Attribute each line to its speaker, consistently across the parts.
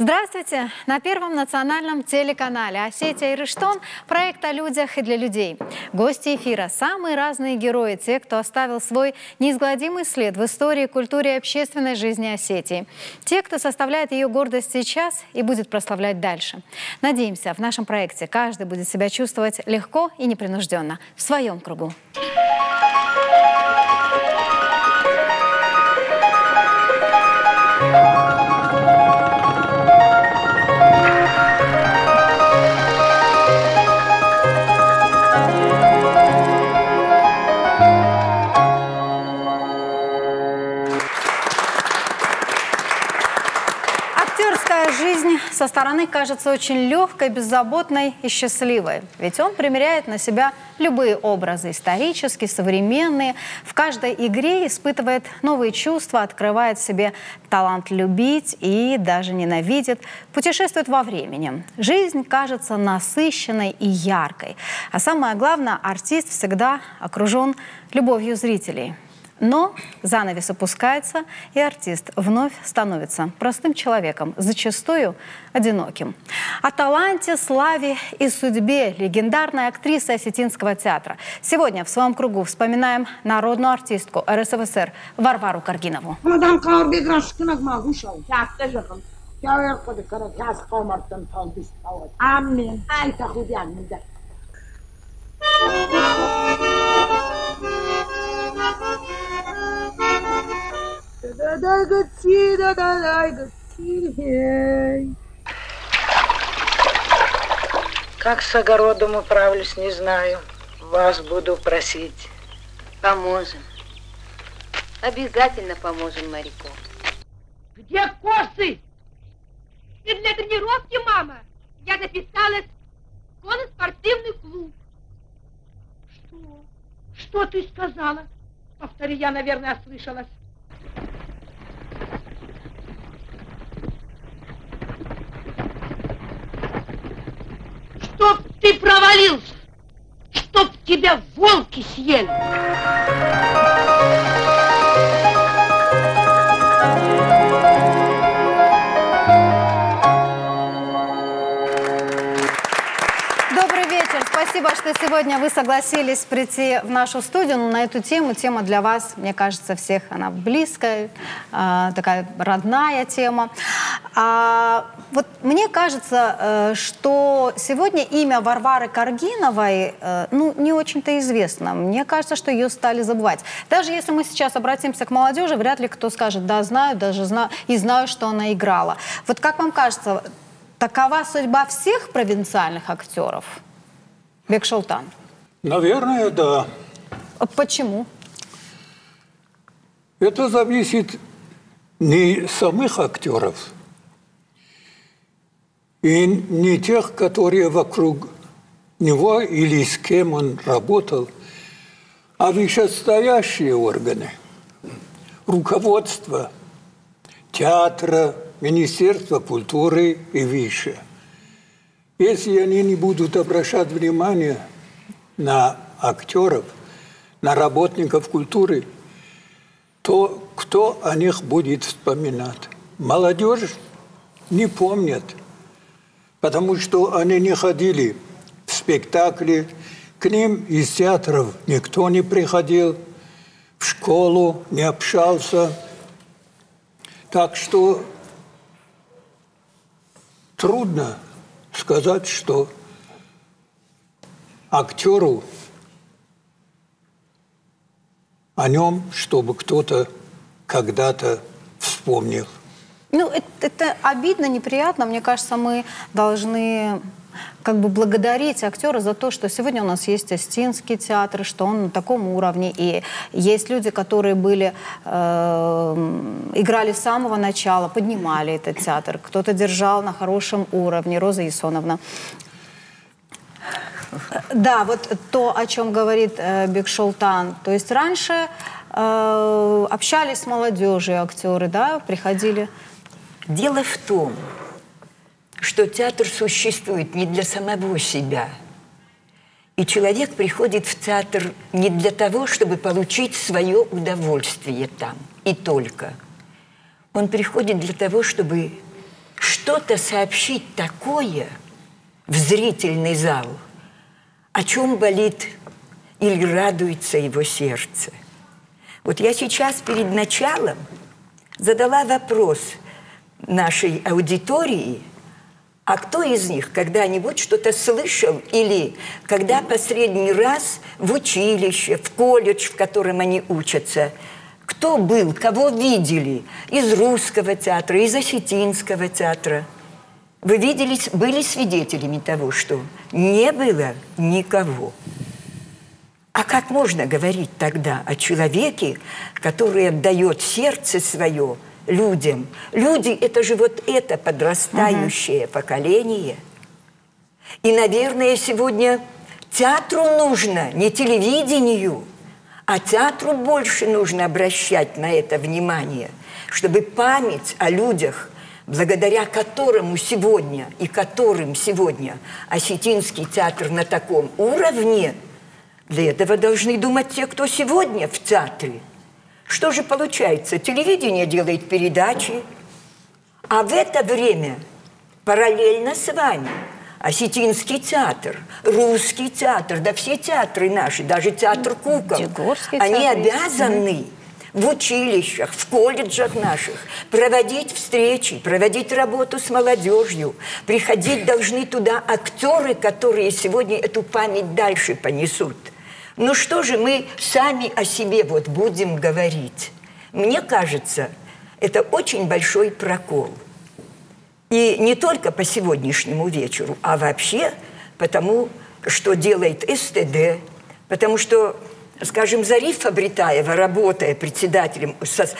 Speaker 1: Здравствуйте! На Первом национальном телеканале «Осетия и Рыштон» проект о людях и для людей. Гости эфира – самые разные герои, те, кто оставил свой неизгладимый след в истории, культуре и общественной жизни Осетии. Те, кто составляет ее гордость сейчас и будет прославлять дальше. Надеемся, в нашем проекте каждый будет себя чувствовать легко и непринужденно, в своем кругу. Актерская жизнь со стороны кажется очень легкой, беззаботной и счастливой. Ведь он примеряет на себя любые образы – исторические, современные. В каждой игре испытывает новые чувства, открывает в себе талант любить и даже ненавидит, путешествует во времени. Жизнь кажется насыщенной и яркой. А самое главное – артист всегда окружен любовью зрителей. Но занавес опускается, и артист вновь становится простым человеком, зачастую одиноким. О таланте, славе и судьбе легендарной актрисы Осетинского театра. Сегодня в своем кругу вспоминаем народную артистку РСФСР Варвару Каргинову.
Speaker 2: Как с огородом управлюсь, не знаю. Вас буду просить.
Speaker 3: Поможем. Обязательно поможем моряку.
Speaker 4: Где косы? И для тренировки, мама, я записалась в конно-спортивный клуб. Что? Что ты сказала? Повтори, я, наверное, ослышалась. Чтоб ты провалился! Чтоб тебя волки съели!
Speaker 1: Добрый вечер. Спасибо, что сегодня вы согласились прийти в нашу студию на эту тему. Тема для вас, мне кажется, всех она близкая, такая родная тема. Вот мне кажется, что сегодня имя Варвары Каргиновой не очень-то известно. Мне кажется, что ее стали забывать. Даже если мы сейчас обратимся к молодежи, вряд ли кто скажет: да, знаю, даже знаю, и знаю, что она играла. Вот как вам кажется, такова судьба всех провинциальных актеров? Бекшолтан.
Speaker 5: Наверное, да.
Speaker 1: Почему?
Speaker 5: Это зависит не самих актеров и не тех, которые вокруг него или с кем он работал, а вышестоящие органы, руководство театра, Министерства культуры и выше. Если они не будут обращать внимание на актеров, на работников культуры, то кто о них будет вспоминать? Молодежь не помнит, потому что они не ходили в спектакли, к ним из театров никто не приходил, в школу не общался. Так что трудно сказать, что актеру о нем, чтобы кто-то когда-то вспомнил.
Speaker 1: Это обидно, неприятно. Мне кажется, мы должны благодарить актера за то, что сегодня у нас есть Осетинский театр, что он на таком уровне. И есть люди, которые играли с самого начала, поднимали этот театр. Кто-то держал на хорошем уровне. Роза Ясоновна. Да, вот то, о чем говорит Бекшолтан. То есть раньше общались с молодежью актеры, да, приходили.
Speaker 6: Дело в том, что театр существует не для самого себя. И человек приходит в театр не для того, чтобы получить свое удовольствие там, и только. Он приходит для того, чтобы что-то сообщить такое в зрительный зал, о чем болит или радуется его сердце. Вот я сейчас перед началом задала вопрос нашей аудитории, а кто из них когда-нибудь что-то слышал или когда последний раз в училище, в колледж, в котором они учатся, кто был, кого видели из русского театра, из осетинского театра? Вы видели, были свидетелями того, что не было никого. А как можно говорить тогда о человеке, который отдает сердце свое людям? Люди – это же вот это подрастающее поколение. И, наверное, сегодня театру нужно, не телевидению, а театру больше нужно обращать на это внимание, чтобы память о людях, благодаря которым сегодня осетинский театр на таком уровне, для этого должны думать те, кто сегодня в театре. Что же получается? Телевидение делает передачи, а в это время параллельно с вами осетинский театр, русский театр, да все театры наши, даже театр кукол, они обязаны в училищах, в колледжах наших проводить встречи, проводить работу с молодежью. Приходить должны туда актеры, которые сегодня эту память дальше понесут. Ну что же мы сами о себе вот будем говорить? Мне кажется, это очень большой прокол. И не только по сегодняшнему вечеру, а вообще потому, что делает СТД, потому что, скажем, Зарифа Бритаева, работая председателем,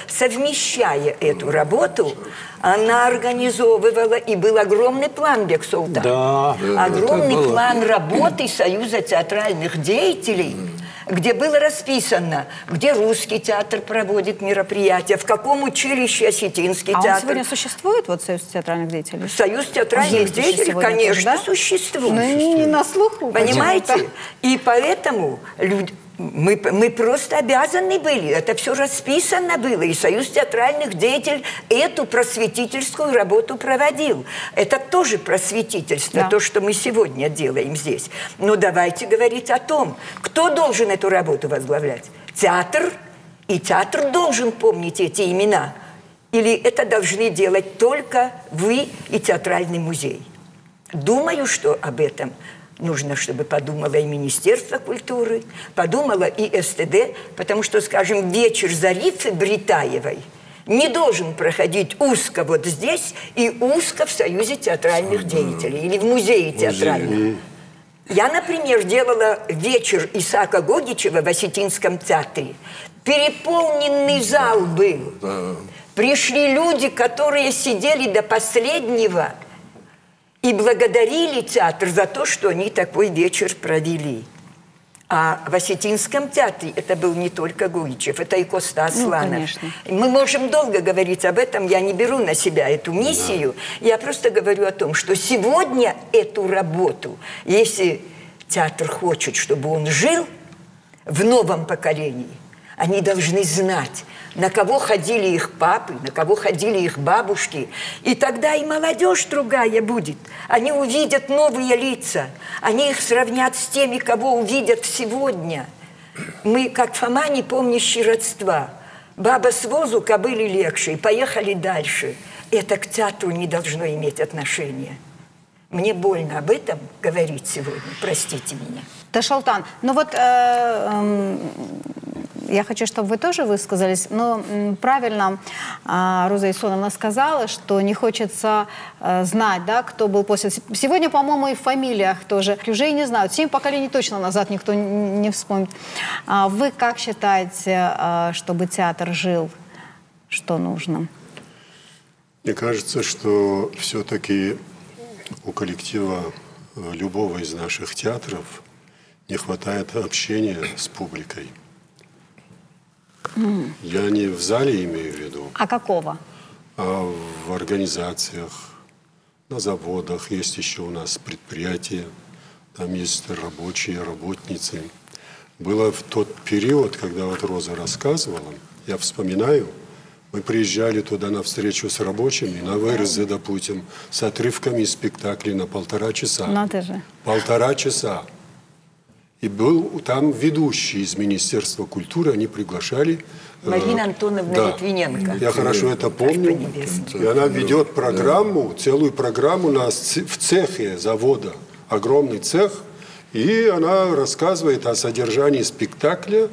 Speaker 6: совмещая эту работу, она организовывала, и был огромный план, Бексултан.
Speaker 5: Да,
Speaker 6: огромный план работы Союза театральных деятелей, где было расписано, где русский театр проводит мероприятия, в каком училище осетинский театр.
Speaker 1: Он сегодня существует, вот Союз театральных деятелей?
Speaker 6: Союз театральных деятелей, конечно, существует.
Speaker 1: Но не на слуху.
Speaker 6: Понимаете? И поэтому мы просто обязаны были, это все расписано было, и Союз театральных деятелей эту просветительскую работу проводил. Это тоже просветительство, то, что мы сегодня делаем здесь. Но давайте говорить о том, кто должен эту работу возглавлять. Театр, и театр должен помнить эти имена. Или это должны делать только вы и театральный музей. Думаю, что об этом нужно, чтобы подумало и Министерство культуры, подумало и СТД, потому что, скажем, вечер Зарифы Бритаевой не должен проходить узко вот здесь и узко в Союзе театральных деятелей или в музее театральном. Я, например, делала вечер Исаака Гогичева в Осетинском театре. Переполненный зал был. Пришли люди, которые сидели до последнего и благодарили театр за то, что они такой вечер провели. А в Осетинском театре это был не только Гуичев, это и Коста Асланов. Мы можем долго говорить об этом, я не беру на себя эту миссию. Я просто говорю о том, что сегодня эту работу, если театр хочет, чтобы он жил в новом поколении, они должны знать, на кого ходили их папы, на кого ходили их бабушки. И тогда и молодежь другая будет. Они увидят новые лица. Они их сравнят с теми, кого увидят сегодня. Мы, как Фома, не помнящие родства. Баба с возу, кобыли легче. И поехали дальше. Это к театру не должно иметь отношения. Мне больно об этом говорить сегодня. Простите меня.
Speaker 1: Ташалтан, ну вот я хочу, чтобы вы тоже высказались, но правильно Роза Исоновна сказала, что не хочется знать, да, кто был после. Сегодня, по-моему, и в фамилиях тоже уже и не знают. 7 поколений точно назад никто не вспомнит. Вы как считаете, чтобы театр жил? Что нужно?
Speaker 7: Мне кажется, что все-таки у коллектива любого из наших театров не хватает общения с публикой. Я не в зале имею в виду.
Speaker 1: А какого?
Speaker 7: А в организациях, на заводах. Есть еще у нас предприятия, там есть рабочие, работницы. Было в тот период, когда вот Роза рассказывала, я вспоминаю, Мы приезжали туда на встречу с рабочими, на ВРЗ, допустим, с отрывками из спектаклей на 1,5 часа.
Speaker 1: Надо же.
Speaker 7: 1,5 часа. И был там ведущий из Министерства культуры, они приглашали...
Speaker 6: Марина Антоновна
Speaker 7: да,
Speaker 6: Литвиненко.
Speaker 7: я хорошо это помню. И она ведет программу, целую программу в цехе завода. Огромный цех. И она рассказывает о содержании спектакля,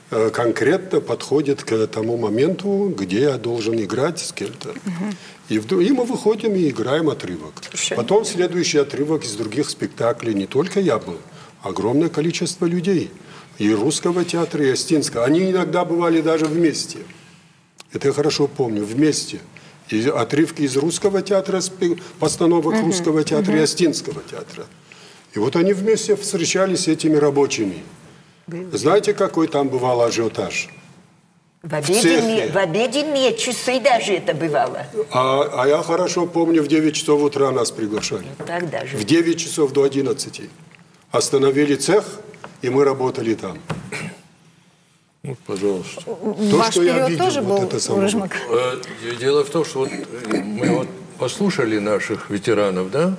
Speaker 7: конкретно подходит к тому моменту, где я должен играть с кем-то. И мы выходим и играем отрывок. Потом следующий отрывок из других спектаклей. Не только я был. Огромное количество людей. И Русского театра, и Остинского. Они иногда бывали даже вместе. Это я хорошо помню. Вместе. И отрывки из Русского театра, постановок Русского театра и Остинского театра. И вот они вместе встречались с этими рабочими. Знаете, какой там бывал ажиотаж?
Speaker 6: В обеденные часы даже это бывало.
Speaker 7: А я хорошо помню, в 9 часов утра нас приглашали.
Speaker 6: Тогда же.
Speaker 7: В 9 часов до 11. Остановили цех, и мы работали там.
Speaker 8: Ну, пожалуйста.
Speaker 1: Ваш период тоже был, Урыжмак?
Speaker 8: Дело в том, что вот мы вот послушали наших ветеранов, да?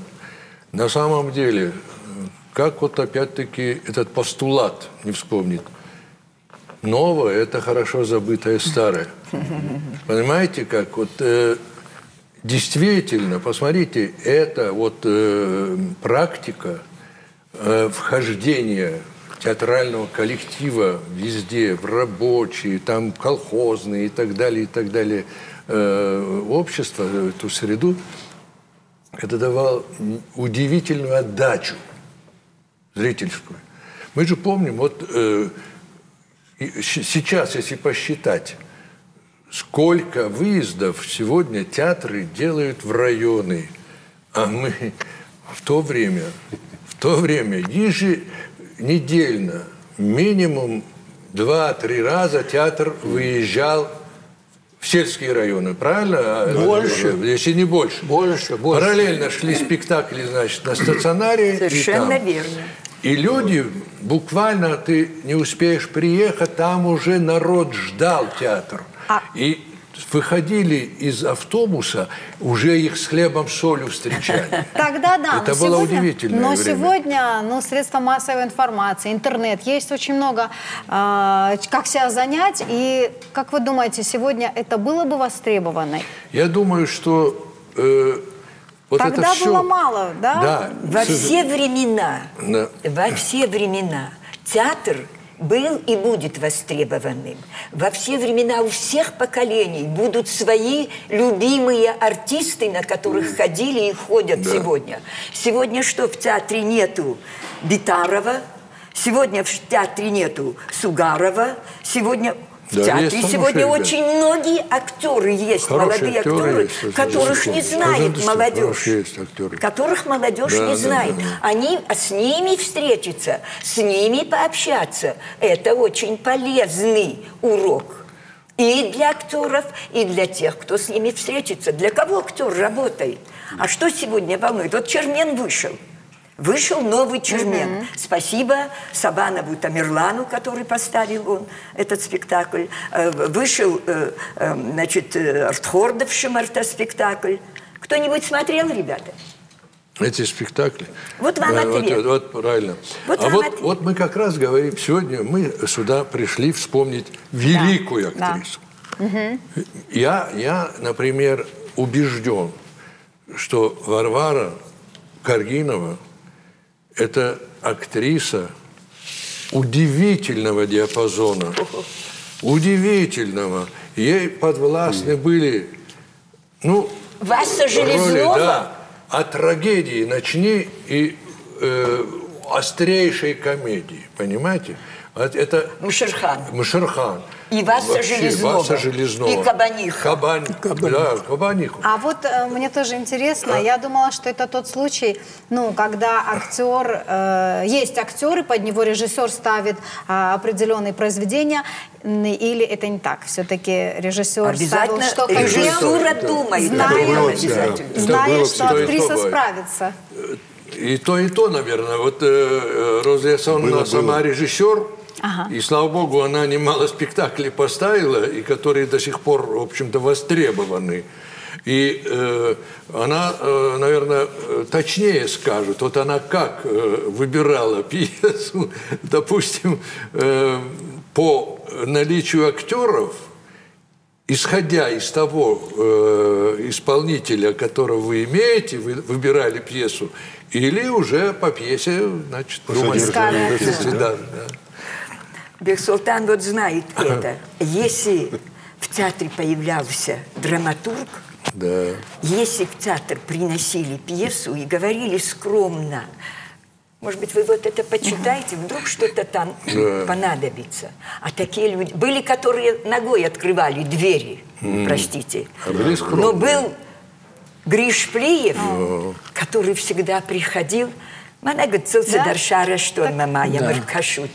Speaker 8: На самом деле, как вот опять-таки этот постулат не вспомнить? Новое – это хорошо забытое старое. Понимаете, как? Вот действительно, посмотрите, это вот практика вхождения театрального коллектива везде, в рабочие, там колхозные и так далее, общество, эту среду, это давало удивительную отдачу зрительскую. Мы же помним, вот сейчас, если посчитать, сколько выездов сегодня театры делают в районы, а мы в то время еженедельно минимум 2-3 раза театр выезжал в сельские районы, правильно?
Speaker 5: Больше.
Speaker 8: Если не больше.
Speaker 5: Больше.
Speaker 8: Параллельно шли спектакли, значит, на стационаре.
Speaker 6: Совершенно верно.
Speaker 8: И люди, буквально ты не успеешь приехать, там уже народ ждал театр. И выходили из автобуса, уже их с хлебом, солью встречали.
Speaker 1: Тогда да.
Speaker 8: Это было удивительное
Speaker 1: но
Speaker 8: время.
Speaker 1: Сегодня средства массовой информации, интернет, есть очень много, как себя занять. И как вы думаете, сегодня это было бы востребовано?
Speaker 8: Я думаю, что вот
Speaker 1: тогда
Speaker 8: это все...
Speaker 1: было мало, да?
Speaker 8: Да.
Speaker 6: Во все времена театр был и будет востребованным. Во все времена у всех поколений будут свои любимые артисты, на которых ходили и ходят сегодня. Сегодня что, в театре нету Битарова, сегодня в театре нету Сугарова, сегодня... В театре сегодня очень многие актеры есть, молодые актеры, которых не знает молодежь. Которых молодежь не знает. Они с ними встретиться, с ними пообщаться. Это очень полезный урок. И для актеров, и для тех, кто с ними встретится. Для кого актер работает? А что сегодня волнует? Вот Чермен вышел. Вышел новый Чермен. Спасибо Сабанову Тамерлану, который поставил он этот спектакль. Вышел, значит, Артхордовшим спектакль. Кто-нибудь смотрел, ребята?
Speaker 8: Эти спектакли.
Speaker 6: Вот вам ответ.
Speaker 8: Вот правильно. Вот мы как раз говорим, сегодня мы сюда пришли вспомнить великую актрису. Я, например, убежден, что Варвара Каргинова – это актриса удивительного диапазона, удивительного. Ей подвластны были,
Speaker 6: Вася Железнова.
Speaker 8: роли, да, от трагедии начни и острейшей комедии, понимаете? Это Мушерхан.
Speaker 6: И Вася Железнова. И Кабаниха.
Speaker 8: Кабаниха.
Speaker 1: А вот мне тоже интересно, я думала, что это тот случай, когда актер, есть актер, и под него режиссер ставит определенные произведения, или это не так? Все-таки режиссер ставил, что хотел,
Speaker 6: режиссура думает,
Speaker 1: зная, что актриса справится.
Speaker 8: И то, наверное. Вот Роза Ясоновна сама режиссер,
Speaker 1: Ага.
Speaker 8: И, слава богу, она немало спектаклей поставила, и которые до сих пор, в общем-то, востребованы. И она, наверное, точнее скажет, вот она как выбирала пьесу, допустим, по наличию актеров, исходя из того исполнителя, которого вы имеете, вы выбирали пьесу, или уже по пьесе, значит,
Speaker 6: да. Бексултан вот знает это. Если в театре появлялся драматург,
Speaker 8: да.
Speaker 6: Если в театр приносили пьесу и говорили скромно, может быть, вы вот это почитаете, вдруг что-то там понадобится. А такие люди... Были, которые ногой открывали двери, простите. Но был Гришплиев, который всегда приходил. Мана гыцылся даршара, что мама, я маркашут.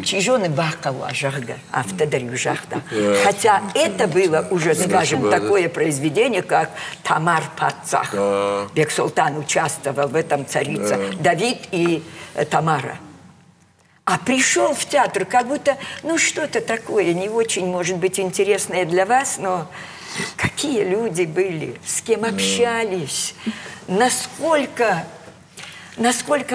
Speaker 6: Чижоны бахкалу ажахга, автодарю жахта. Хотя это было уже, скажем, такое произведение, как Тамар Пацах. Бексултан участвовал в этом «Царица», Давид и Тамара. А пришел в театр, как будто, ну, что-то такое, не очень, может быть, интересное для вас, но какие люди были, с кем общались, насколько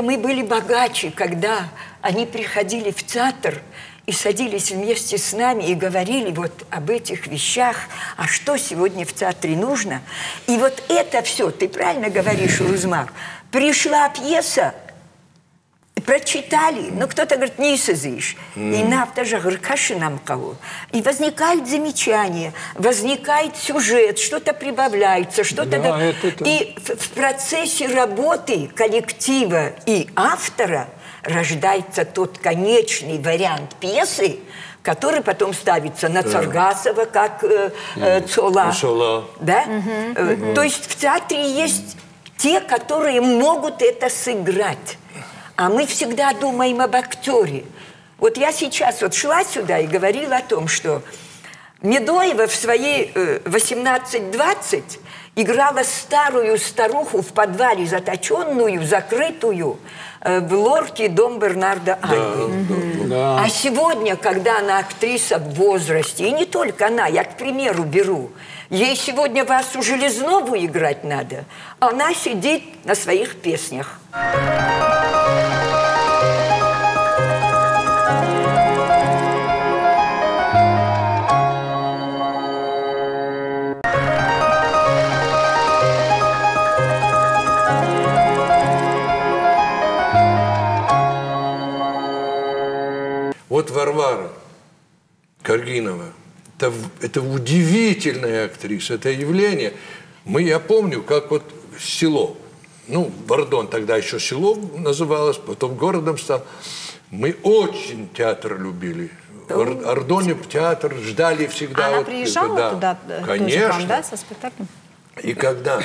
Speaker 6: мы были богаче, когда они приходили в театр и садились вместе с нами и говорили вот об этих вещах, а что сегодня в театре нужно. И вот это все, ты правильно говоришь, Рузмар, пришла пьеса, прочитали, но кто-то говорит, не созишь. И нафтажа гркаши нам кого. И возникает замечание, возникает сюжет, что-то прибавляется, что-то... Да, и в процессе работы коллектива и автора рождается тот конечный вариант пьесы, который потом ставится на Царгасова, как Цола. Да? То есть в театре есть те, которые могут это сыграть. А мы всегда думаем об актере. Вот я сейчас вот шла сюда и говорила о том, что Медоева в своей 18-20 играла старую старуху в подвале, заточенную, закрытую в лорке «Дом Бернарда Альвы». А сегодня, когда она актриса в возрасте, и не только она, я, к примеру, беру, ей сегодня Васю Железнову играть надо, она сидит на своих песнях.
Speaker 8: Вот Варвара Каргинова, это удивительная актриса, это явление. Я помню, как вот село, ну, Вардон тогда еще село называлось, потом городом стал. Мы очень театр любили. В Ардоне театр ждали всегда.
Speaker 1: Она
Speaker 8: вот,
Speaker 1: приезжала туда,
Speaker 8: конечно.
Speaker 1: Тоже, да, со спектаклем?
Speaker 8: И когда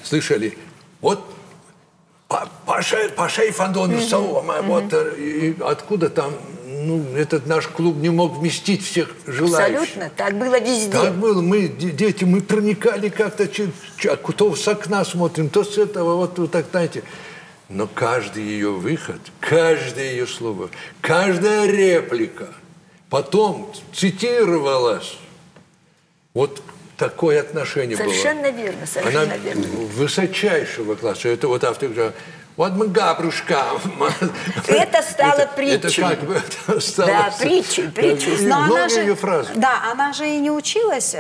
Speaker 8: слышали, вот Паша и Фандон, вот, и откуда там, ну, этот наш клуб не мог вместить всех желающих.
Speaker 6: Абсолютно, так было везде.
Speaker 8: Так было, мы, дети, мы проникали как-то, то с окна смотрим, то с этого, вот так, знаете. Но каждый ее выход, каждое ее слово, каждая реплика потом цитировалась. Вот такое отношение
Speaker 6: совершенно
Speaker 8: было.
Speaker 6: Верно, совершенно верно.
Speaker 8: Высочайшего класса. Это вот автор говорит, вот мы габрушка.
Speaker 6: Это стало притчей.
Speaker 8: Это как бы стало...
Speaker 6: Да, притчей.
Speaker 1: Но она же,
Speaker 8: ее фразы.
Speaker 1: да, она же и не училась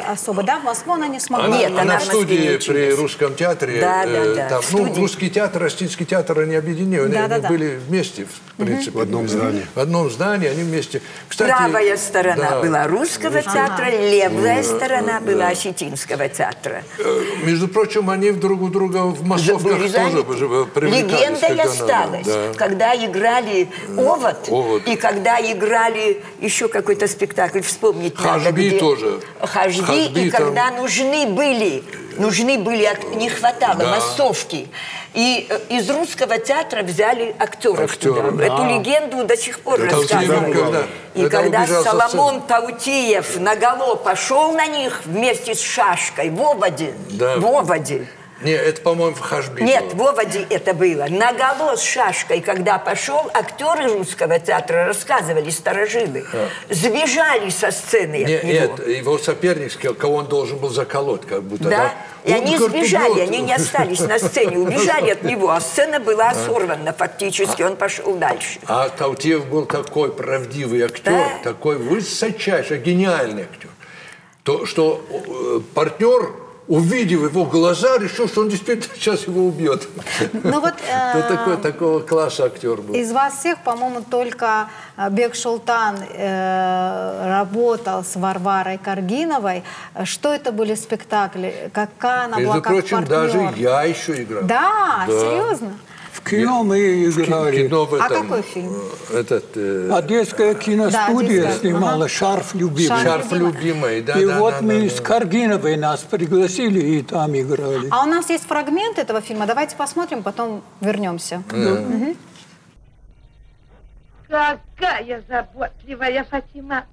Speaker 1: особо, да? В Москву она не смогла.
Speaker 6: Нет,
Speaker 8: она в
Speaker 6: в Москве
Speaker 8: студии
Speaker 6: не
Speaker 8: при
Speaker 6: училась.
Speaker 8: Русском театре.
Speaker 6: Да.
Speaker 8: Там, ну, Русский театр, Ростинский театр, они объединены. Они были вместе, в принципе.
Speaker 7: В одном здании.
Speaker 8: В одном здании, они вместе. Кстати,
Speaker 6: правая сторона
Speaker 8: да,
Speaker 6: была Русского театра, левая сторона была Осетинского театра.
Speaker 8: Между прочим, они друг у друга в массовках тоже привлекались.
Speaker 6: Легенда осталась,
Speaker 8: да.
Speaker 6: когда играли «Овод», и когда играли еще какой-то спектакль, вспомнить надо.
Speaker 8: Хажби тоже.
Speaker 6: Хажби, и когда нужны были, не хватало массовки. И из Русского театра взяли актеров туда. Да. Эту легенду до сих пор рассказывают. И когда Соломон Таутиев наголо пошел на них вместе с шашкой в Оводе,
Speaker 8: Не, это, по-моему, в Хашби
Speaker 6: Нет,
Speaker 8: было.
Speaker 6: в Оводе это было. Наголо с шашкой, когда пошел, актеры русского театра рассказывали, старожилы, сбежали со сцены от него.
Speaker 8: Нет, его соперник, кого он должен был заколоть, как будто.
Speaker 6: Да, и они
Speaker 8: как-то
Speaker 6: сбежали,
Speaker 8: вот.
Speaker 6: они не остались на сцене, убежали от него, а сцена была сорвана фактически, он пошел дальше.
Speaker 8: А Таутьев был такой правдивый актер,
Speaker 6: Да.
Speaker 8: такой высочайший, гениальный актер, то, что партнер, увидев его глаза, решил, что он действительно сейчас его убьет.
Speaker 1: Ну вот
Speaker 8: Такого класса актер был.
Speaker 1: из вас всех, по-моему, только Бек Шултан работал с Варварой Каргиновой. Что это были спектакли? Какая она была
Speaker 8: Между
Speaker 1: как
Speaker 8: прочим,
Speaker 1: партнер?
Speaker 8: даже я еще играл.
Speaker 1: Да, серьезно?
Speaker 5: В кино мы играли.
Speaker 8: Кино в
Speaker 1: А
Speaker 8: этом,
Speaker 1: какой фильм?
Speaker 5: Одесская киностудия
Speaker 1: Одесская,
Speaker 5: снимала
Speaker 1: ага.
Speaker 5: «Шарф любимый».
Speaker 8: «Шарф любимый», да,
Speaker 5: И
Speaker 8: да,
Speaker 5: вот
Speaker 8: да,
Speaker 5: мы
Speaker 8: да,
Speaker 5: с
Speaker 8: да.
Speaker 5: Каргиновой нас пригласили и там играли.
Speaker 1: А у нас есть фрагмент этого фильма. Давайте посмотрим, потом вернемся.
Speaker 4: Какая заботливая Фатима.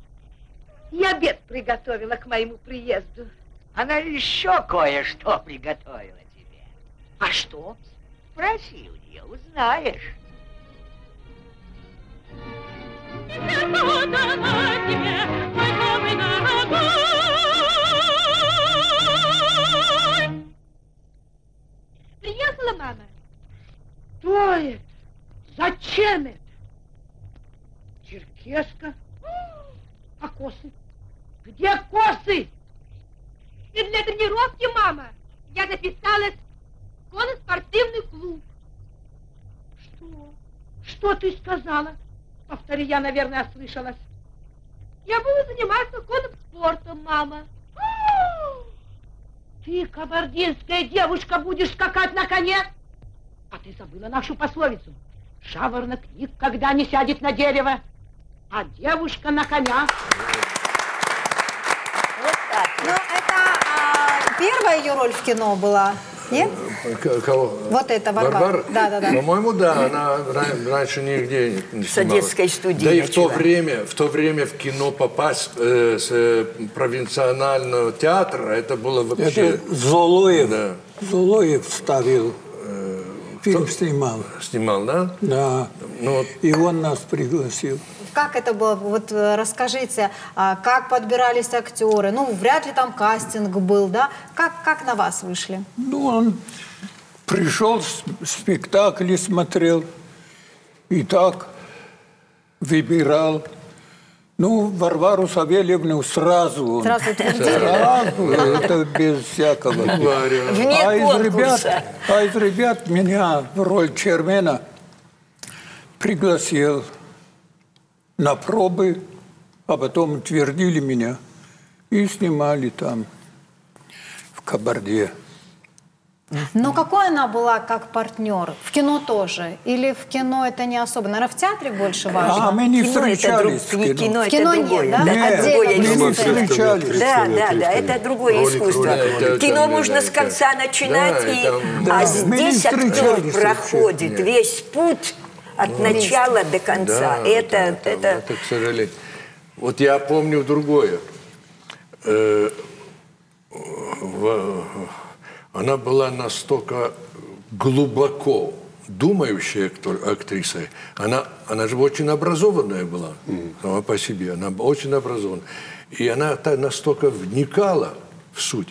Speaker 4: И обед приготовила к моему приезду.
Speaker 9: Она еще кое-что приготовила тебе.
Speaker 4: А что?
Speaker 9: Спроси у нее, узнаешь.
Speaker 4: Приехала мама? Что это? Зачем это? Черкеска? А косы? Где косы?
Speaker 10: И для тренировки, мама, я записалась в конно-спортивный клуб.
Speaker 4: Что? Что ты сказала? Повтори, я, наверное, ослышалась.
Speaker 10: Я буду заниматься конным спортом, мама.
Speaker 4: Ты, кабардинская девушка, будешь скакать на коне? А ты забыла нашу пословицу. Жаворонок никогда не сядет на дерево, а девушка на коня.
Speaker 1: Ну, это первая ее роль в кино была, нет?
Speaker 8: Кого?
Speaker 1: Вот это Варвара. Да.
Speaker 8: По-моему, да, она раньше нигде не снималась.
Speaker 6: С Одесской студии
Speaker 8: Да и
Speaker 6: начала.
Speaker 8: в то время в кино попасть с провинционального театра, это было вообще...
Speaker 5: Это Золоев.
Speaker 8: Да.
Speaker 5: Золоев ставил, фильм снимал.
Speaker 8: Снимал, да?
Speaker 5: Да.
Speaker 8: Ну, вот.
Speaker 5: И он нас пригласил.
Speaker 1: Как это было? Вот расскажите, как подбирались актеры? Ну, вряд ли там кастинг был, да? Как на вас вышли?
Speaker 5: Ну, он пришел, спектакли смотрел, и так выбирал. Ну, Варвару Савельевну сразу.
Speaker 1: Сразу утвердили?
Speaker 5: Сразу, это без всякого.
Speaker 6: Вне
Speaker 5: А
Speaker 6: конкурса.
Speaker 5: из ребят меня в роль Чермена пригласил на пробы, а потом утвердили меня и снимали там, в Кабарде.
Speaker 1: Но какой она была как партнер? В кино тоже? Или в кино это не особо? Наверное, в театре больше важно?
Speaker 5: А мы не
Speaker 6: Кино это
Speaker 5: встречались в кино.
Speaker 6: кино,
Speaker 1: В кино
Speaker 6: это
Speaker 1: нет,
Speaker 6: другое.
Speaker 1: да?
Speaker 6: Да,
Speaker 5: Нет,
Speaker 6: другое
Speaker 5: мы не
Speaker 6: искусство.
Speaker 5: встречались.
Speaker 6: Да, это другое
Speaker 8: Ролик,
Speaker 6: искусство.
Speaker 8: ролик,
Speaker 6: Кино
Speaker 8: да,
Speaker 6: можно
Speaker 8: да,
Speaker 6: с конца
Speaker 8: да.
Speaker 6: начинать,
Speaker 8: Да,
Speaker 6: и...
Speaker 8: там-
Speaker 6: а
Speaker 5: Да, мы не
Speaker 6: здесь актер
Speaker 5: встречались
Speaker 6: проходит
Speaker 8: вообще.
Speaker 6: весь путь от начала до конца.
Speaker 8: Да, это, к сожалению. Вот я помню другое. Она была настолько глубоко думающая актриса. Она же очень образованная была сама по себе. Она очень образованная. И она настолько вникала в суть.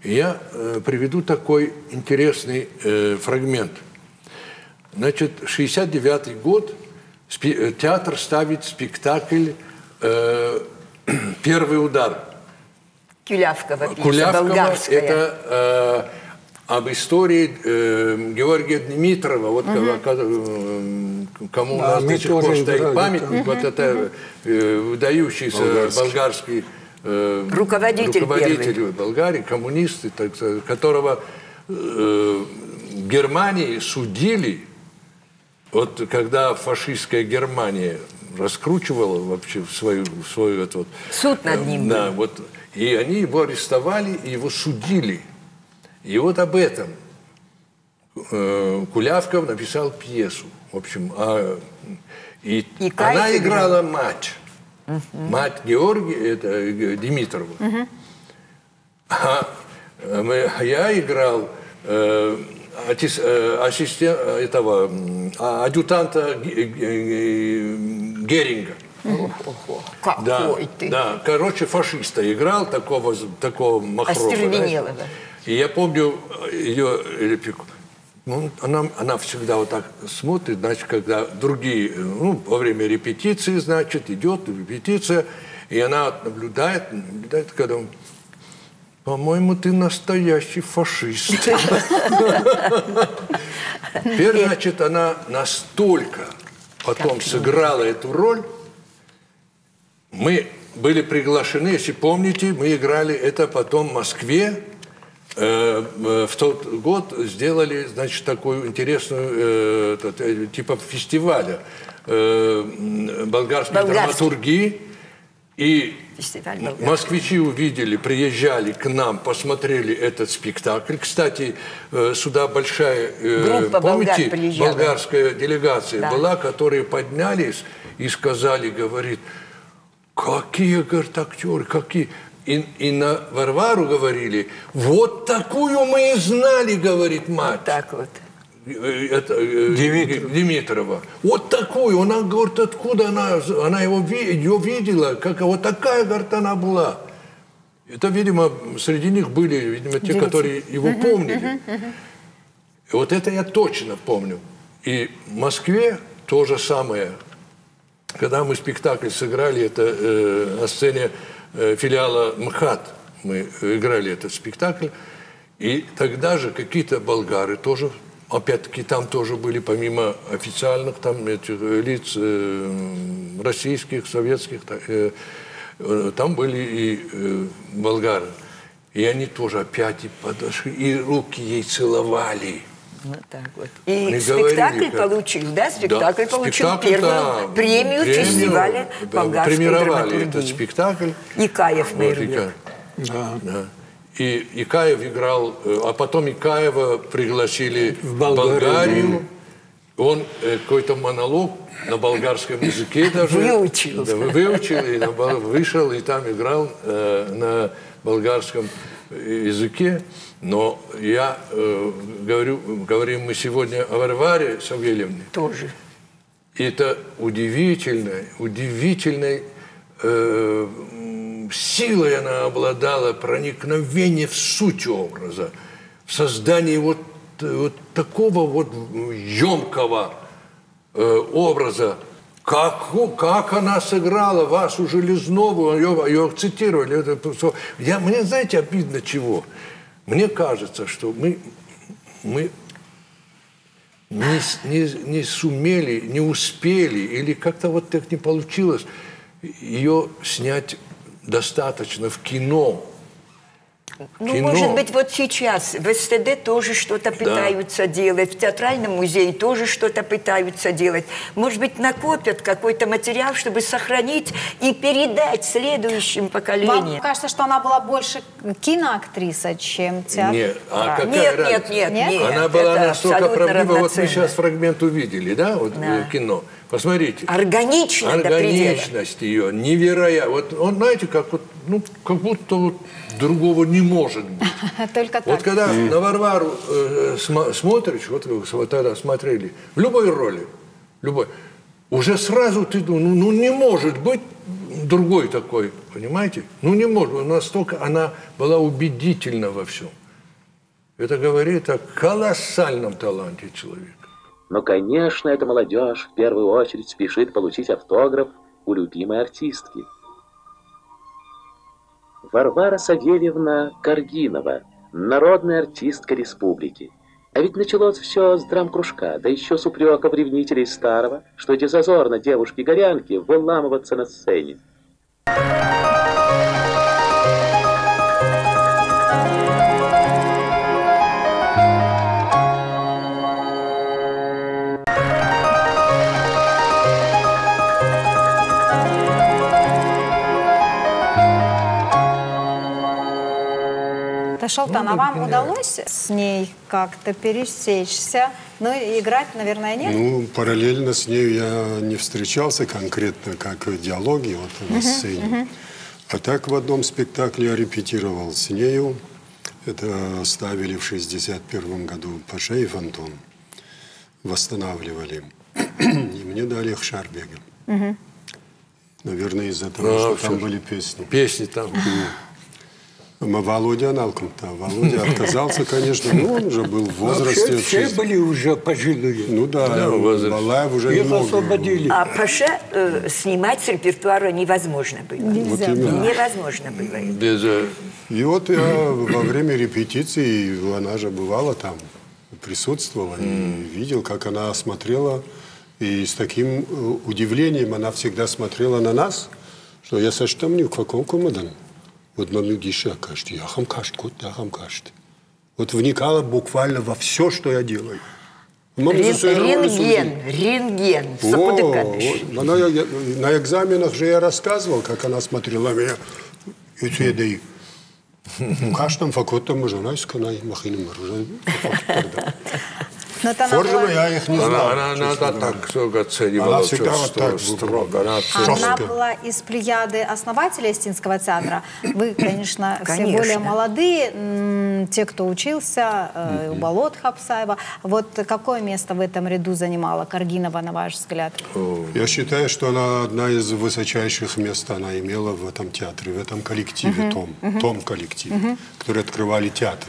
Speaker 8: И я приведу такой интересный фрагмент. Значит, 69-й год театр ставит спектакль «Первый удар».
Speaker 6: Кулявкова пьеса,
Speaker 8: Кулявкова
Speaker 6: болгарская.
Speaker 8: это об истории Георгия Дмитрова, вот кому у нас до сих пор стоит памятник, вот это выдающийся болгарский руководитель Болгарии, коммунист, которого Германии судили, вот когда фашистская Германия раскручивала вообще свою это вот,
Speaker 6: суд над ним.
Speaker 8: Да, вот, и они его арестовали и его судили. И вот об этом Кулявков написал пьесу. В общем, и она играла мать. Мать Георгия, это Димитрова. А я играл адъютанта Геринга.
Speaker 6: Какой ты!
Speaker 8: Да, короче, фашиста играл, такого махрового.
Speaker 6: Остервенелого.
Speaker 8: И я помню ее реплику. Ну, она всегда вот так смотрит, значит, когда другие, во время репетиции, значит, идет репетиция, и она наблюдает, когда он: по-моему, ты настоящий фашист. Теперь, значит, она настолько потом сыграла эту роль. Мы были приглашены, если помните, мы играли это потом в Москве. В тот год сделали, значит, такую интересную, типа фестиваля болгарской драматургии. И москвичи увидели, приезжали к нам, посмотрели этот спектакль. Кстати, сюда большая, помните, болгарская делегация была, которые поднялись и сказали, говорит, какие, говорит, актеры, какие... И на Варвару говорили, вот такую мы и знали, говорит мать.
Speaker 6: Вот так вот.
Speaker 8: Димитрова. Вот такую. Она говорит, откуда она ее видела, как вот такая, говорит, она была. Это, видимо, среди них были, видимо, те, которые его помнили. И вот это я точно помню. И в Москве то же самое. Когда мы спектакль сыграли, это на сцене филиала МХАТ, мы играли этот спектакль, и тогда же какие-то болгары тоже, опять-таки там тоже были, помимо официальных там этих лиц российских, советских, там были и болгары. И они тоже опять и подошли, и руки ей целовали.
Speaker 6: Вот так вот. И спектакль получил, да? Спектакль получил первую премию фестиваля болгарской
Speaker 8: премировали этот спектакль.
Speaker 6: Икаев Мейрбек.
Speaker 8: Да. И Икаев играл, а потом Икаева пригласили в Болгарию. Он какой-то монолог на болгарском языке даже выучил, и вышел, и там играл на болгарском языке. Но я говорим мы сегодня о Варваре Савельевне.
Speaker 6: Тоже.
Speaker 8: Это удивительной силой она обладала, проникновение в суть образа, в создании вот такого вот емкого образа. Как она сыграла Васю Железнову, ее цитировали. Мне, знаете, обидно чего? Мне кажется, что мы не сумели, не успели, или как-то вот так не получилось ее снять достаточно в кино.
Speaker 6: Ну, может быть, вот сейчас в СТД тоже что-то пытаются делать, в Театральном музее тоже что-то пытаются делать. Может быть, накопят какой-то материал, чтобы сохранить и передать следующим поколениям.
Speaker 1: Вам кажется, что она была больше киноактриса, чем театр?
Speaker 8: Нет, нет. Она была настолько правдива. Вот мы сейчас фрагмент увидели, да, вот кино. Посмотрите.
Speaker 6: Органичность
Speaker 8: ее невероятна. Вот он, знаете, как будто вот другого не может быть.
Speaker 1: Только так.
Speaker 8: Вот когда на Варвару смотришь, вот вы тогда смотрели, в любой роли, уже сразу ты думаешь, не может быть другой такой, понимаете? Не может. Настолько она была убедительна во всем. Это говорит о колоссальном таланте человека.
Speaker 11: Но, конечно, эта молодежь в первую очередь спешит получить автограф у любимой артистки. Варвара Савельевна Каргинова, народная артистка республики. А ведь началось все с драм-кружка, да еще с упреков ревнителей старого, что где зазорно девушке-горянке выламываться на сцене.
Speaker 1: Шалтан, а вам удалось с ней как-то пересечься? Играть, наверное, нет?
Speaker 7: Параллельно с ней я не встречался конкретно, как в диалоге вот, на сцене. А так в одном спектакле я репетировал с нею. Это ставили в 1961 году Паша и Фантом. Восстанавливали. И мне дали их Шарбега. Наверное, из-за того, что там были песни.
Speaker 8: Песни там.
Speaker 7: Володя Аналком-то. Володя отказался, конечно, но он уже был в возрасте.
Speaker 5: Все были уже пожилые.
Speaker 7: Ну да, Балаев уже
Speaker 5: их
Speaker 7: не мог.
Speaker 5: освободили.
Speaker 6: А Паша снимать с репертуара невозможно было.
Speaker 1: Нельзя.
Speaker 7: Вот именно.
Speaker 6: Невозможно было.
Speaker 7: И вот я во время репетиции, она же бывала там, присутствовала, и видел, как она смотрела, и с таким удивлением она всегда смотрела на нас, что я сочтомню, в каком комодан. Вот маме Гиша кажет, я хам кажет, Вот вникала буквально во все, что я делаю.
Speaker 6: Рентген.
Speaker 7: На экзаменах же я рассказывал, как она смотрела на меня. И каждом факультете можно сказать, махину Форжина я их не знал.
Speaker 8: Она так оценивала.
Speaker 7: Она всегда вот так
Speaker 8: строго.
Speaker 1: Она была из плеяды основателя Остинского театра. Вы, конечно, все более молодые, те, кто учился у Болот Хапсаева. Вот какое место в этом ряду занимала Каргинова, на ваш взгляд?
Speaker 7: Я считаю, что она одна из высочайших мест она имела в этом театре, в этом коллективе, том коллективе, который открывали театр.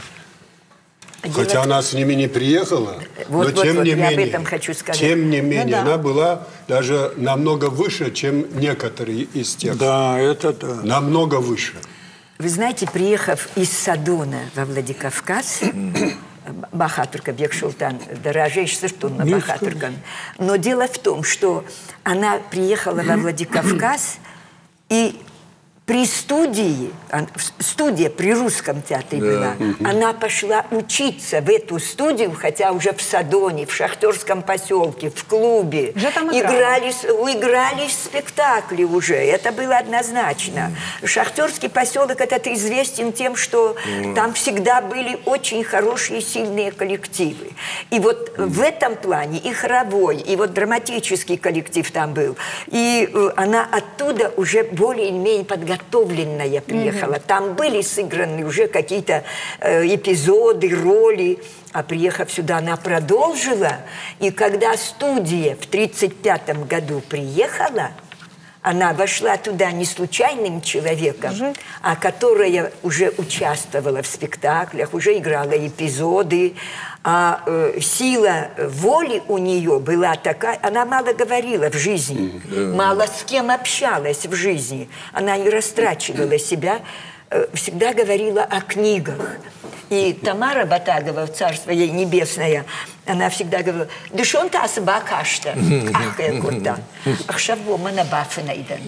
Speaker 7: Хотя она с ними не приехала, но тем не менее,
Speaker 6: я об этом хочу сказать.
Speaker 7: Тем не менее, она была даже намного выше, чем некоторые из тех.
Speaker 5: Да, это да.
Speaker 7: Намного выше.
Speaker 6: Вы знаете, приехав из Садона во Владикавказ, Бахатырка Бекшултан, дорожайший сыртун Бахатыркан. Но дело в том, что она приехала во Владикавказ, и при студия при русском театре была, она пошла учиться в эту студию, хотя уже в Садоне, в Шахтерском поселке, в клубе. Играли спектакли уже, это было однозначно. Шахтерский поселок этот известен тем, что там всегда были очень хорошие, сильные коллективы. И вот в этом плане и хоровой, и вот драматический коллектив там был. И она оттуда уже более-менее подготовленная приехала. Там были сыграны уже какие-то эпизоды, роли. А приехав сюда, она продолжила. И когда студия в 1935 году приехала, она вошла туда не случайным человеком, а которая уже участвовала в спектаклях, уже играла эпизоды. А сила воли у нее была такая, она мало говорила в жизни, мало с кем общалась в жизни. Она не растрачивала себя, всегда говорила о книгах. И Тамара Батагова, царство ей небесное, она всегда говорила, «Дышон-то асабакашта, ахкая курта, ахшаву манабафенайда».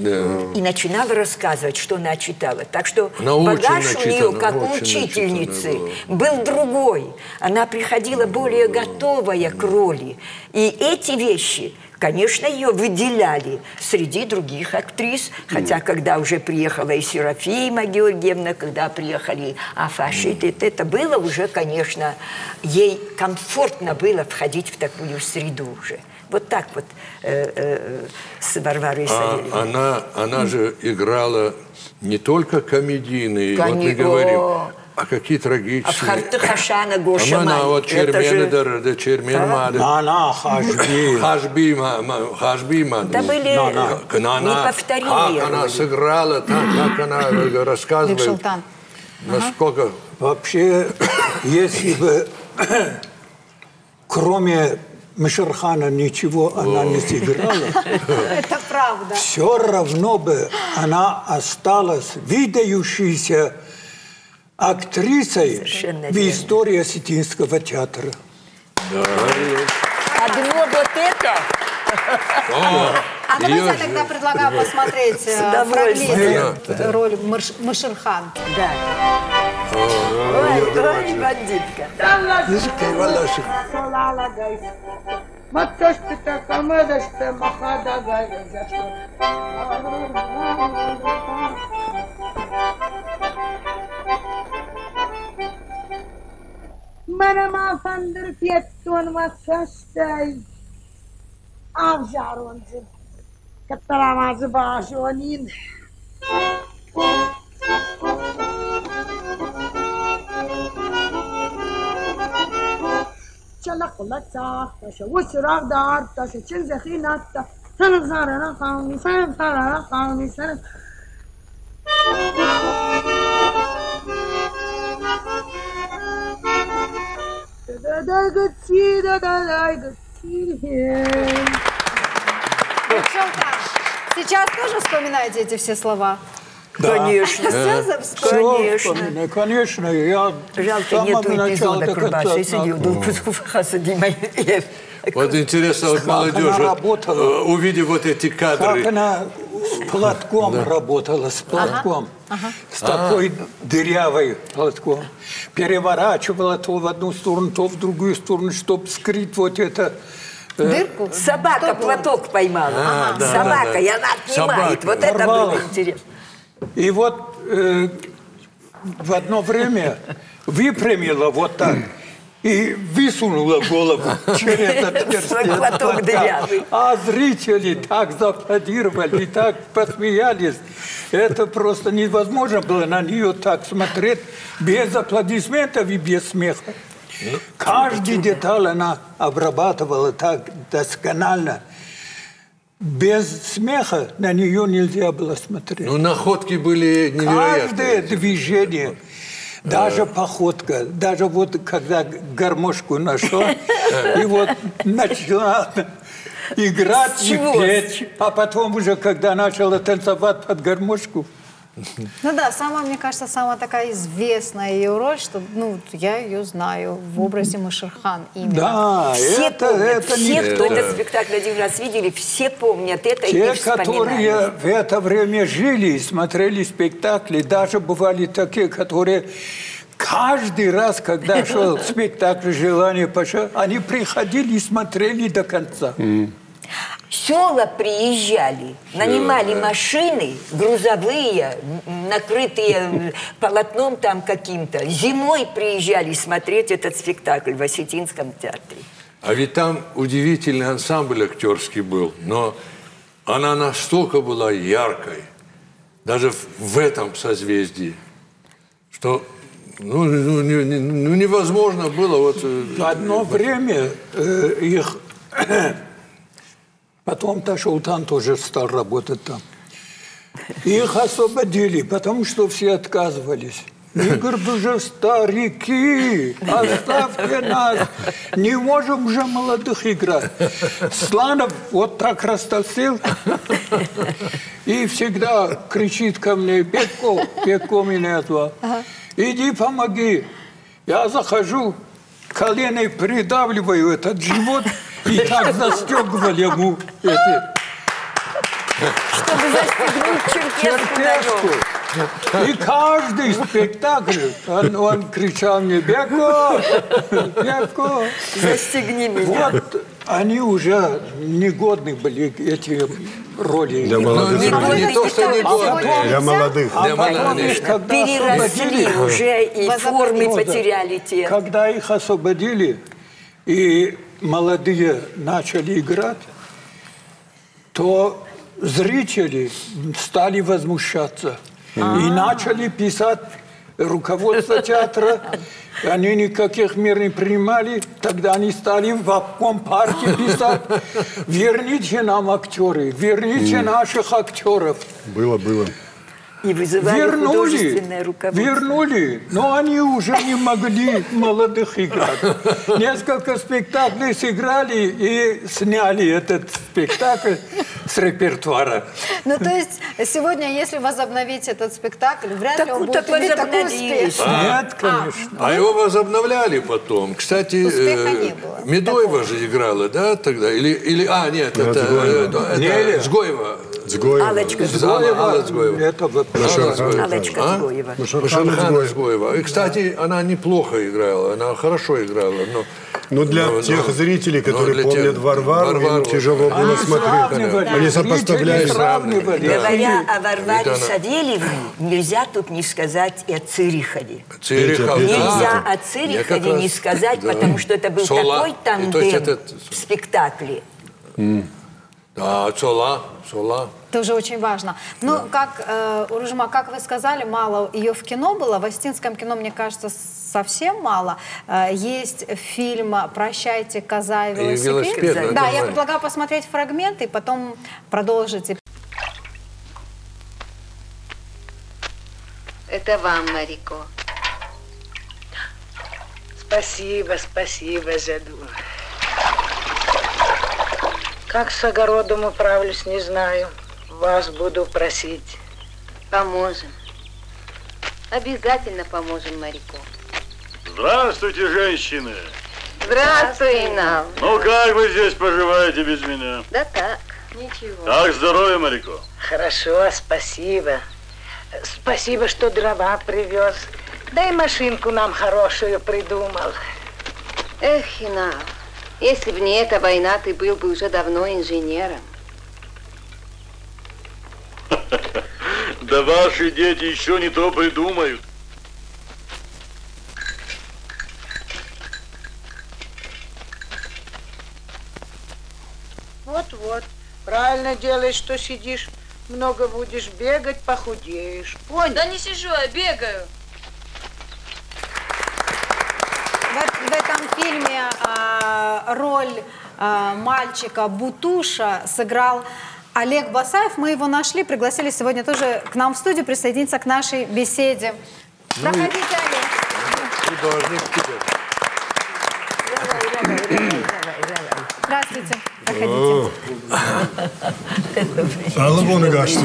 Speaker 6: И начинала рассказывать, что она читала. Так что багаж у нее, как у учительницы, был другой. Она приходила более готовая к роли. И эти вещи, конечно, ее выделяли среди других актрис, хотя когда уже приехала и Серафима Георгиевна, когда приехали Афашиты, это было уже, конечно, ей комфортно было входить в такую среду уже. Вот так вот с Варварой Савельевной.
Speaker 8: Она же играла не только комедийные, вот мы говорим, а какие трагические.
Speaker 6: Хашана Гоша
Speaker 8: Она вот Черменедер, да Черменмадер.
Speaker 5: Она
Speaker 6: Хашбима. Да были неповторимые.
Speaker 8: Как она сыграла, как она рассказывает. Насколько...
Speaker 5: Вообще, если бы кроме Мишерхана ничего она не сыграла,
Speaker 1: это правда.
Speaker 5: Все равно бы она осталась выдающейся актрисой в истории Осетинского театра.
Speaker 6: Одно вот это...
Speaker 1: А давайте я тогда предлагаю посмотреть фрагмент роли Мишерхан.
Speaker 6: Да. Ой, бандитка.
Speaker 2: Mana mafandır pietton masastay. Avjaroncu. Kataramazı bağışonin.
Speaker 1: Сейчас тоже вспоминаете эти все слова?
Speaker 5: Да.
Speaker 6: Конечно.
Speaker 5: Конечно. Конечно. Я
Speaker 6: жалко, нету эпизода Курбаса.
Speaker 8: Вот интересно, вот молодежь, увидев вот эти кадры.
Speaker 5: Как она с платком работала, с платком. С такой дырявой платком. Переворачивала то в одну сторону, то в другую сторону, чтобы скрыть вот это...
Speaker 1: Дырку?
Speaker 6: Собака платок поймала. Собака, и она отнимает. Вот это было интересно.
Speaker 5: И вот в одно время выпрямила вот так и высунула голову через отверстие. А зрители так зааплодировали, так посмеялись. Это просто невозможно было на нее так смотреть без аплодисментов и без смеха. Каждую деталь она обрабатывала так досконально. Без смеха на нее нельзя было смотреть.
Speaker 8: Ну, находки были невероятные.
Speaker 5: Каждое движение, даже походка, даже вот когда гармошку нашла, и вот начала играть и петь, а потом уже, когда начала танцевать под гармошку.
Speaker 1: Ну да, мне кажется, самая такая известная ее роль, что, я ее знаю в образе Машерхан именно.
Speaker 5: Да,
Speaker 6: все кто этот спектакль один раз видели, все помнят это и вспоминают. Те,
Speaker 5: которые в это время жили и смотрели спектакли, даже бывали такие, которые каждый раз, когда шел спектакль «Желание Паша», они приходили и смотрели до конца.
Speaker 6: Села приезжали, нанимали машины грузовые, накрытые полотном там каким-то. Зимой приезжали смотреть этот спектакль в Осетинском театре.
Speaker 8: А ведь там удивительный ансамбль актерский был, но она настолько была яркой, даже в этом созвездии, что невозможно было вот...
Speaker 5: В одно время их... Потом Ташултан тоже стал работать там. Их освободили, потому что все отказывались. Игорь, вы же старики, оставьте нас, не можем же молодых играть. Сланов вот так растолстел и всегда кричит ко мне: Петко меня звал, иди помоги. Я захожу, коленой придавливаю этот живот, и так застегивали ему эти...
Speaker 6: Чтобы застегнуть черкеску.
Speaker 5: И каждый спектакль он кричал мне: Беко! Беко!
Speaker 6: Застегни меня.
Speaker 5: Вот они уже негодны были, эти роли.
Speaker 7: Для молодых.
Speaker 8: Не то, что негодные.
Speaker 7: Для молодых.
Speaker 6: Переросли уже и формы потеряли те.
Speaker 5: Когда их освободили, и молодые начали играть, то зрители стали возмущаться. И начали писать руководство театра. Они никаких мер не принимали. Тогда они стали в обком партии писать: верните нам актеры, верните наших актеров.
Speaker 7: Было.
Speaker 6: И вызывали художественное руководство.
Speaker 5: Вернули, но они уже не могли молодых играть. Несколько спектаклей сыграли и сняли этот спектакль с репертуара.
Speaker 1: Ну, то есть, сегодня, если возобновить этот спектакль, вряд ли он будет иметь такой успех.
Speaker 5: Нет, конечно.
Speaker 8: А его возобновляли потом. Кстати, Медоева же играла, да, тогда? Нет, это Сгоева.
Speaker 6: Аллочка
Speaker 8: Сгоева.
Speaker 5: Это вот
Speaker 6: Аллочка Сгоева.
Speaker 8: Машерхан Сгоева. И, кстати, она неплохо играла, она хорошо играла.
Speaker 7: Но для тех зрителей, которые помнят Варвару, им тяжело было смотреть. Они сопоставляли.
Speaker 6: Говоря о Варваре Савельевне, нельзя тут не сказать и о Цирихове. Нельзя о Цирихове не сказать, потому что это был такой тандем в спектакле.
Speaker 8: Да, Цола.
Speaker 1: Тоже очень важно. Ну, как, Уружма, как вы сказали, мало ее в кино было. В остинском кино, мне кажется, совсем мало. Есть фильм «Прощайте, коза и велосипед». Да, я предлагаю посмотреть фрагменты и потом продолжить.
Speaker 3: Это вам, Марико.
Speaker 2: Спасибо, Заду. Как с огородом управлюсь, не знаю. Вас буду просить.
Speaker 3: Поможем. Обязательно поможем, Марико.
Speaker 12: Здравствуйте, женщины.
Speaker 3: Здравствуй нам.
Speaker 12: Ну, как вы здесь поживаете без меня?
Speaker 3: Да так, ничего.
Speaker 12: Как здоровье, Марико?
Speaker 2: Хорошо, спасибо. Спасибо, что дрова привез. Да и машинку нам хорошую придумал.
Speaker 3: Эх, Хина, если бы не эта война, ты был бы уже давно инженером.
Speaker 12: Да ваши дети еще не то придумают.
Speaker 2: Вот-вот. Правильно делаешь, что сидишь. Много будешь бегать, похудеешь. Понял?
Speaker 13: Да не сижу, я бегаю.
Speaker 1: В этом фильме роль мальчика Бутуша сыграл Олег Басаев. Мы его нашли, пригласили сегодня тоже к нам в студию присоединиться к нашей беседе. Проходите, Олег.
Speaker 8: Вы должны к тебе.
Speaker 1: Здравствуйте. Проходите.
Speaker 14: Алло, Гашто.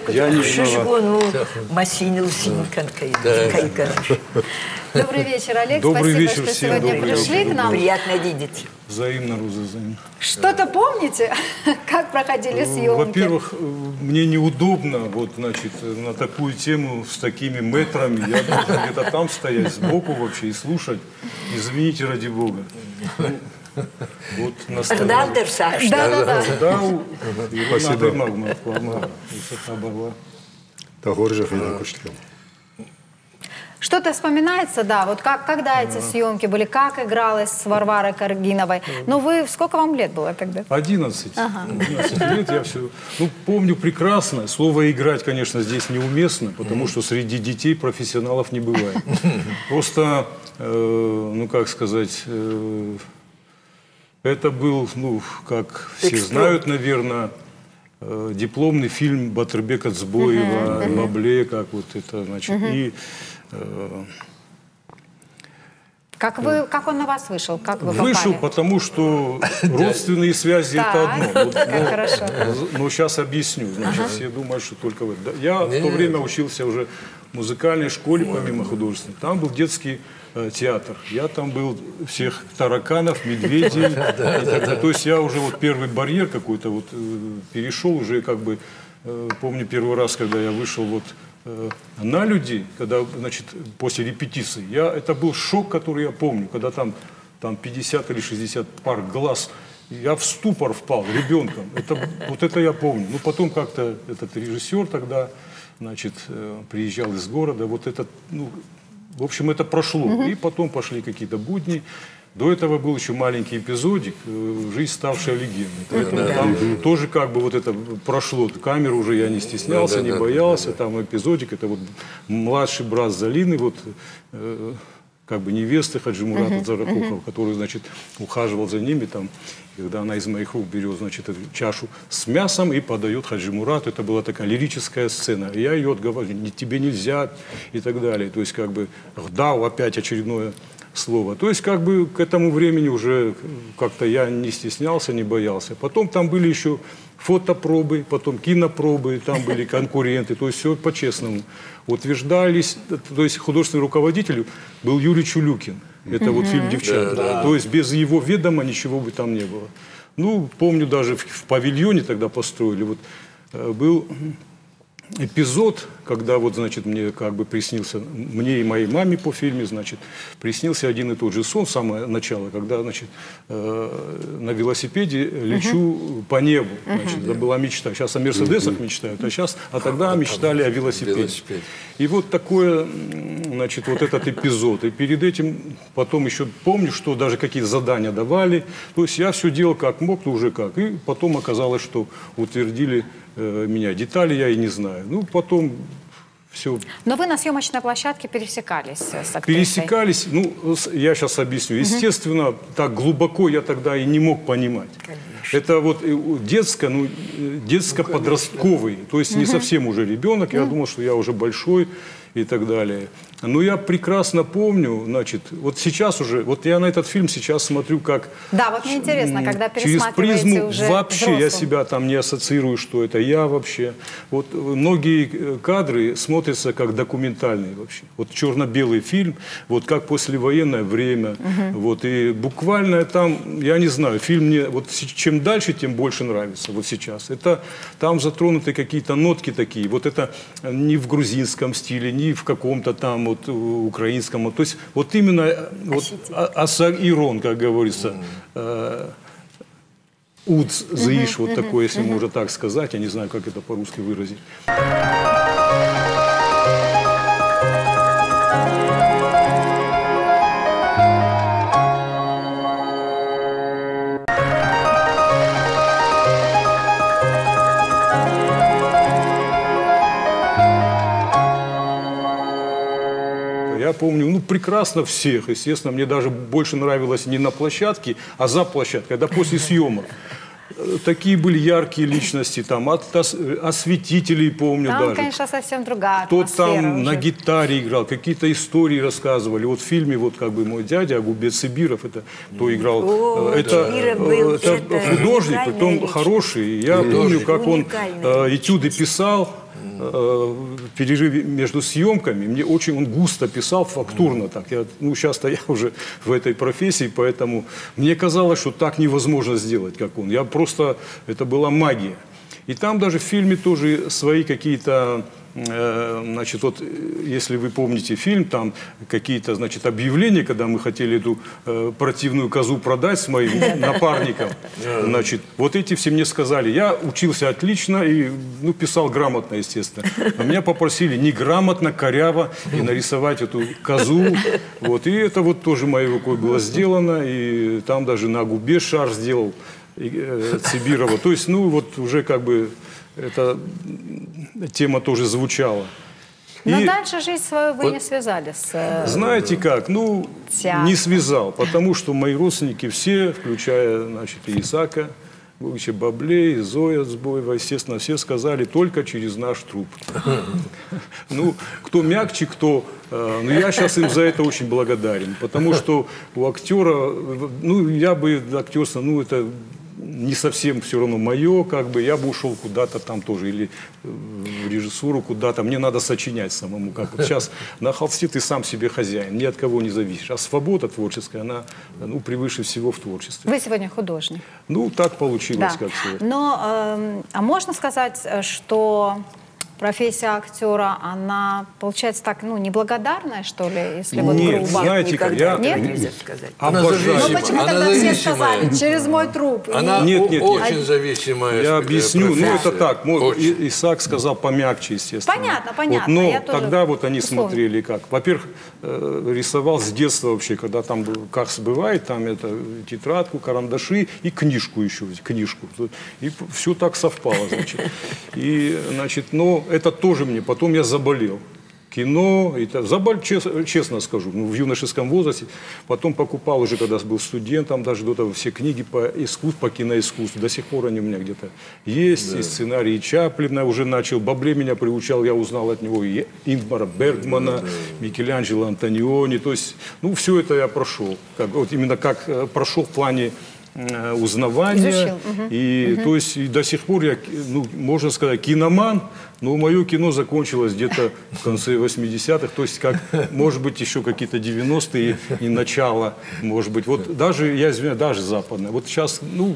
Speaker 6: Я не шишгону масинил синканкой.
Speaker 1: Добрый вечер, Олег.
Speaker 14: Добрый
Speaker 1: Спасибо,
Speaker 14: вечер
Speaker 1: что
Speaker 14: всем.
Speaker 1: сегодня пришли к нам.
Speaker 6: Приятно видеть.
Speaker 14: Взаимно, Руза, взаимно.
Speaker 1: Что-то помните, как проходили съемки?
Speaker 14: Во-первых, мне неудобно вот, значит, на такую тему с такими метрами. Я должен где-то там стоять, сбоку вообще и слушать. Извините, ради бога. Вот
Speaker 6: настоящий.
Speaker 1: Да.
Speaker 14: Спасибо.
Speaker 1: Что-то вспоминается, да, вот когда эти съемки были, как игралось с Варварой Каргиновой. Ну, сколько вам лет было тогда?
Speaker 14: 11. 11 лет я все... Ну, помню прекрасно. Слово «играть», конечно, здесь неуместно, потому что среди детей профессионалов не бывает. Просто, ну, как сказать, это был, ну, как все знают, наверное, дипломный фильм Батырбека Цбоева, Бабле, как вот это, значит, и...
Speaker 1: Как он на вас вышел? Как вы попали?
Speaker 14: Вышел, потому что родственные связи это одно.
Speaker 1: Хорошо.
Speaker 14: Но сейчас объясню. Значит, все думают, что только вы. Я в то время учился уже в музыкальной школе, помимо художественной. Там был детский театр. Я там был всех тараканов, медведей. То есть я уже вот первый барьер какой-то вот перешел уже как бы. Помню первый раз, когда я вышел вот на людей, когда, значит, после репетиции, это был шок, который я помню, когда там 50 или 60 пар глаз, я в ступор впал ребенком. Вот это я помню. Ну, потом как-то этот режиссер тогда, значит, приезжал из города, вот это, ну, в общем, это прошло. И потом пошли какие-то будни. До этого был еще маленький эпизодик «Жизнь, ставшая легендой». Поэтому там тоже как бы вот это прошло. Камеру уже я не стеснялся, не боялся. Там эпизодик, это вот младший брат Залины, вот как бы невесты Хаджимурата Заракухова, который, значит, ухаживал за ними там. Когда она из моих рук берет, значит, эту чашу с мясом и подает Хаджимурату. Это была такая лирическая сцена. Я ее отговариваю, тебе нельзя и так далее. То есть как бы «гдау» опять очередное слово. То есть, как бы к этому времени уже как-то я не стеснялся, не боялся. Потом там были еще фотопробы, потом кинопробы, там были конкуренты. То есть, все по-честному. Утверждались, то есть, художественный руководитель был Юрий Чулюкин. Это вот фильм «Девчата». То есть, без его ведома ничего бы там не было. Ну, помню, даже в павильоне тогда построили. Вот был эпизод, когда вот, значит, мне как бы приснился, мне и моей маме по фильме, значит, приснился один и тот же сон, самое начало, когда, значит, на велосипеде лечу по небу. Значит, это была мечта. Сейчас о Мерседесах мечтают, а тогда мечтали о велосипеде. И вот такое, значит, вот этот эпизод. И перед этим потом еще помню, что даже какие-то задания давали. То есть я все делал как мог, но уже как. И потом оказалось, что утвердили меня. Детали я и не знаю. Ну, потом все.
Speaker 1: Но вы на съемочной площадке пересекались с актрисой?
Speaker 14: Пересекались, ну, я сейчас объясню. Естественно, так глубоко я тогда и не мог понимать. Конечно. Это вот детско-подростковый, то есть не совсем уже ребенок. Я думал, что я уже большой и так далее. Но я прекрасно помню, значит, вот сейчас уже, вот я на этот фильм сейчас смотрю как...
Speaker 1: Да, вот мне интересно, когда
Speaker 14: через
Speaker 1: пересматриваете
Speaker 14: призму
Speaker 1: уже
Speaker 14: вообще
Speaker 1: взрослым.
Speaker 14: Я себя там не ассоциирую, что это я вообще. Вот многие кадры смотрятся как документальные вообще. Вот черно-белый фильм, вот как послевоенное время. Вот, и буквально там, я не знаю, фильм мне, вот чем дальше, тем больше нравится вот сейчас. Это там затронуты какие-то нотки такие. Вот это не в грузинском стиле, не в каком-то там вот украинском. То есть вот именно вот, асагирон, как говорится, удз, заиш, вот такое, если можно так сказать. Я не знаю, как это по-русски выразить. Я помню, ну, прекрасно всех. Естественно, мне даже больше нравилось не на площадке, а за площадкой, да после съемок. Такие были яркие личности, там, от осветителей, помню,
Speaker 1: там,
Speaker 14: даже.
Speaker 1: конечно, совсем другая
Speaker 14: Кто
Speaker 1: атмосфера
Speaker 14: там
Speaker 1: уже.
Speaker 14: на гитаре играл, какие-то истории рассказывали. Вот в фильме, вот как бы мой дядя Агубет Сибиров, это кто играл, это художник, притом хороший. Я помню, как он этюды писал, в перерыве между съемками. Мне очень он густо писал, фактурно так. Ну, сейчас-то я уже в этой профессии, поэтому мне казалось, что так невозможно сделать, как он. Я просто... Это была магия. И там даже в фильме тоже свои какие-то... Значит, вот если вы помните фильм, там какие-то, значит, объявления, когда мы хотели эту противную козу продать с моим напарником, значит, вот эти все мне сказали, я учился отлично и, ну, писал грамотно, естественно. А меня попросили неграмотно, коряво и нарисовать эту козу, вот, и это вот тоже моей рукой было сделано, и там даже на губе шар сделал Цибирова, то есть, ну, вот уже как бы эта тема тоже звучала.
Speaker 1: Но дальше жизнь свою вы не связали с...
Speaker 14: Знаете как, ну, не связал, потому что мои родственники все, включая, значит, и Исаака Гугича Баблей, Зоя Сбоева, естественно, все сказали только через наш труп. Ну, кто мягче, кто... Но я сейчас им за это очень благодарен, потому что у актера, ну, я бы актерство, ну, это... не совсем все равно мое, как бы, я бы ушел куда-то там тоже, или в режиссуру куда-то, мне надо сочинять самому, как вот сейчас на холсте ты сам себе хозяин, ни от кого не зависишь, а свобода творческая, она, ну, превыше всего в творчестве.
Speaker 1: Вы сегодня художник.
Speaker 14: Ну, так получилось, да. Как сегодня.
Speaker 1: Но, а можно сказать, что профессия актера, она, получается, так, ну, неблагодарная, что ли, если вот
Speaker 14: нет,
Speaker 1: грубо?
Speaker 14: знаете, как я...
Speaker 1: Нет?
Speaker 6: Нельзя сказать.
Speaker 14: Обожаю.
Speaker 1: Ну, почему тогда все сказали, через мой труп?
Speaker 8: Она очень зависимая.
Speaker 14: Я объясню, ну, это так,
Speaker 8: Очень.
Speaker 14: Исаак сказал помягче, естественно.
Speaker 1: Понятно, понятно.
Speaker 14: Вот, но
Speaker 1: я тоже
Speaker 14: тогда вот они
Speaker 1: условно
Speaker 14: смотрели как. Во-первых, рисовал с детства вообще, когда там, как бывает, там это тетрадку, карандаши и книжку еще, книжку. И все так совпало, значит. И, значит, но это тоже мне, потом я заболел. Кино, честно скажу, ну, в юношеском возрасте, потом покупал уже, когда был студентом, даже до того, все книги по искусству, по киноискусству, до сих пор они у меня где-то есть, да. И сценарии Чаплина уже начал, Бабле меня приучал, я узнал от него и Ингмара Бергмана, да. Микеланджело Антониони, то есть, ну, все это я прошел, как, вот именно как прошел в плане узнавания.
Speaker 1: Изучил.
Speaker 14: И, то есть и до сих пор я, ну, можно сказать, киноман, но мое кино закончилось где-то в конце 80-х, то есть, как, может быть, еще какие-то 90-е и начало, может быть. Вот даже, я извиняюсь, даже западное. Вот сейчас, ну,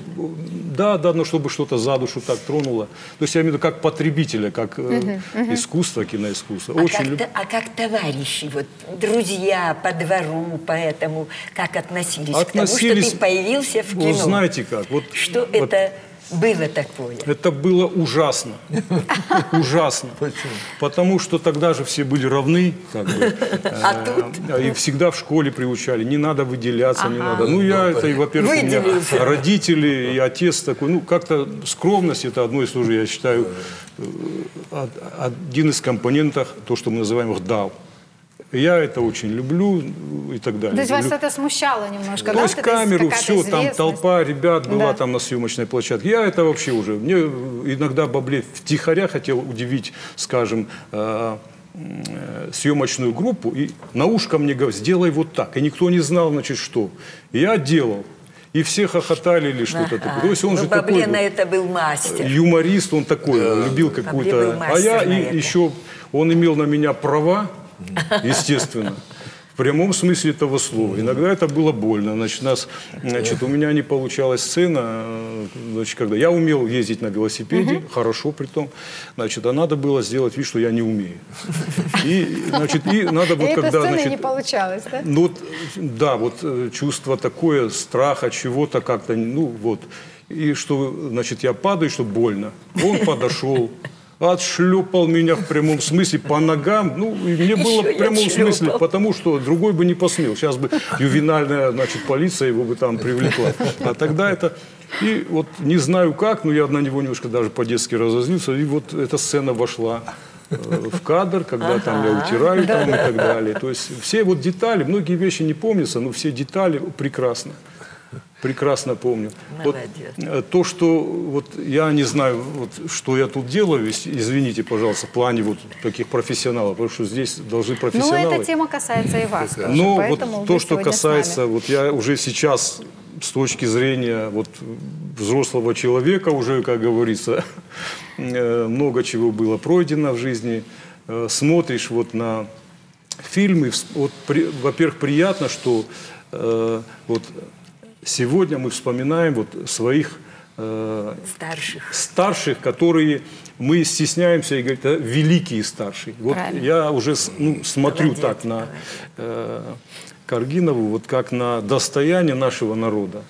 Speaker 14: да, но чтобы что-то за душу так тронуло. То есть, я имею в виду, как потребителя, как искусство, киноискусство.
Speaker 6: А как товарищи, вот, друзья по двору, поэтому, как относились к тому, что ты появился в кино?
Speaker 14: Вот знаете как? Вот,
Speaker 6: что это было такое?
Speaker 14: Это было ужасно. Ужасно. Потому что тогда же все были равны. Как бы. И всегда в школе приучали. Не надо выделяться, не надо. Ну, я это, во-первых, у меня родители и отец такой. Ну, как-то скромность, это одно из тоже, я считаю, один из компонентов, то, что мы называем хдал. Я это очень люблю и так далее.
Speaker 1: То есть вас это смущало немножко,
Speaker 14: то есть камеру, все, там толпа ребят была там на съемочной площадке. Я это вообще уже, мне иногда Бабле втихаря хотел удивить, скажем, съемочную группу, и на ушко мне говорит, сделай вот так. И никто не знал, значит, что. И я делал. И все хохотали или что-то такое. То есть он же такой
Speaker 6: это был мастер.
Speaker 14: Юморист, он такой, он любил какую-то... А я еще, он имел на меня права, естественно, в прямом смысле этого слова. Иногда это было больно. Значит, у меня не получалась сцена, значит, когда я умел ездить на велосипеде, хорошо при том, значит, а надо было сделать вид, что я не умею. И, значит, и надо вот когда...
Speaker 1: Значит, не получалось, да?
Speaker 14: Ну, вот, да, вот чувство такое, страха, чего-то как-то, ну, вот. И что, значит, я падаю, что больно. Он подошел, отшлепал меня в прямом смысле по ногам. Ну, и мне было в прямом смысле, потому что другой бы не посмел. Сейчас бы ювенальная, значит, полиция его бы там привлекла. А тогда это... И вот не знаю как, но я на него немножко даже по-детски разозлился. И вот эта сцена вошла в кадр, когда там я утираю там и так далее. То есть все вот детали, многие вещи не помнятся, но все детали прекрасно. Прекрасно помню. Вот, то, что вот я не знаю, вот, что я тут делаю, извините, пожалуйста, в плане вот таких профессионалов, потому что здесь должны профессионалы.
Speaker 1: Ну, эта тема касается и вас тоже,
Speaker 14: но
Speaker 1: поэтому
Speaker 14: вот то, что касается, вот я уже сейчас с точки зрения вот взрослого человека уже, как говорится, много чего было пройдено в жизни. Смотришь вот на фильмы, вот, во-первых, приятно, что вот сегодня мы вспоминаем вот своих старших, которые мы стесняемся и говорим, это великие старшие. Вот я уже смотрю так на Каргинову, вот как на достояние нашего народа.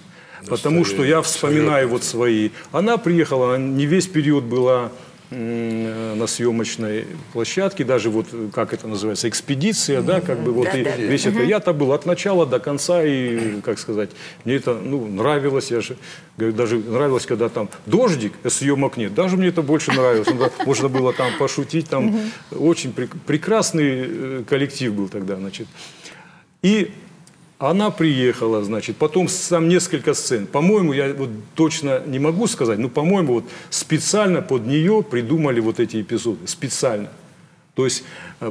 Speaker 14: Потому что я вспоминаю вот свои. Она приехала, не весь период была на съемочной площадке, даже вот, как это называется, экспедиция, да, как бы вот и весь это. Я-то был от начала до конца, и, как сказать, мне это, ну, нравилось, я же, говорю, даже нравилось, когда там дождик, съемок нет, даже мне это больше нравилось, можно было там пошутить, там очень прекрасный коллектив был тогда, значит. И она приехала, значит, потом там несколько сцен. По-моему, я вот точно не могу сказать, но, по-моему, вот специально под нее придумали вот эти эпизоды. Специально. То есть,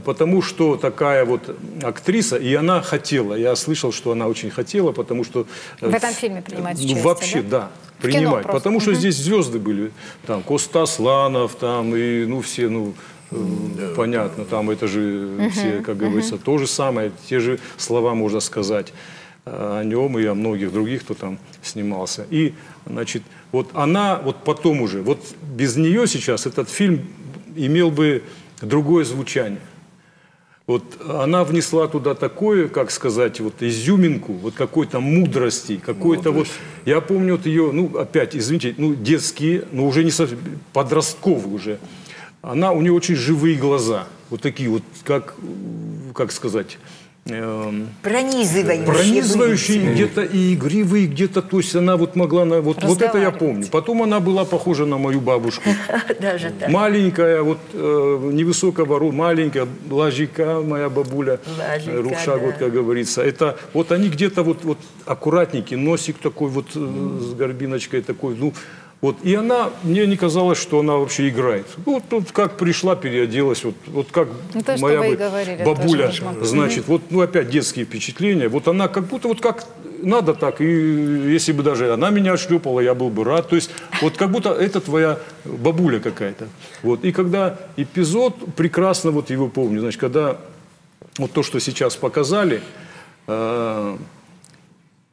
Speaker 14: потому что такая вот актриса, и она хотела. Я слышал, что она очень хотела, потому что...
Speaker 1: В этом фильме принимать участие,
Speaker 14: ну, вообще, да, принимать. Потому что здесь звезды были. Там Коста Сланов, там, и, ну, все, ну... Понятно, там это же все, как говорится, то же самое, те же слова можно сказать о нем и о многих других, кто там снимался. И, значит, вот она, вот потом уже, вот без нее сейчас этот фильм имел бы другое звучание. Вот она внесла туда такое, как сказать, вот изюминку, вот какой-то мудрости, какой-то вот... Я помню вот ее, ну, опять, извините, ну, детские, но уже не совсем, подростковые уже. У нее очень живые глаза, вот такие вот, как сказать, пронизывающие, где-то и игривые, где-то, то есть она вот могла, вот это я помню. Потом она была похожа на мою бабушку.
Speaker 6: Даже так.
Speaker 14: Маленькая, вот невысокого роста, маленькая, лажика, моя бабуля, Рушак, вот как говорится. Это вот они где-то вот аккуратненький, носик такой вот с горбиночкой такой, ну. Вот, и она, мне не казалось, что она вообще играет. Вот как пришла, переоделась, вот как
Speaker 1: то,
Speaker 14: моя
Speaker 1: говорили,
Speaker 14: бабуля, значит, вот, ну, опять детские впечатления. Вот она как будто, вот как надо так, и если бы даже она меня отшлепала, я был бы рад. То есть вот как будто это твоя бабуля какая-то. Вот. И когда эпизод, прекрасно вот его помню, значит, когда вот то, что сейчас показали,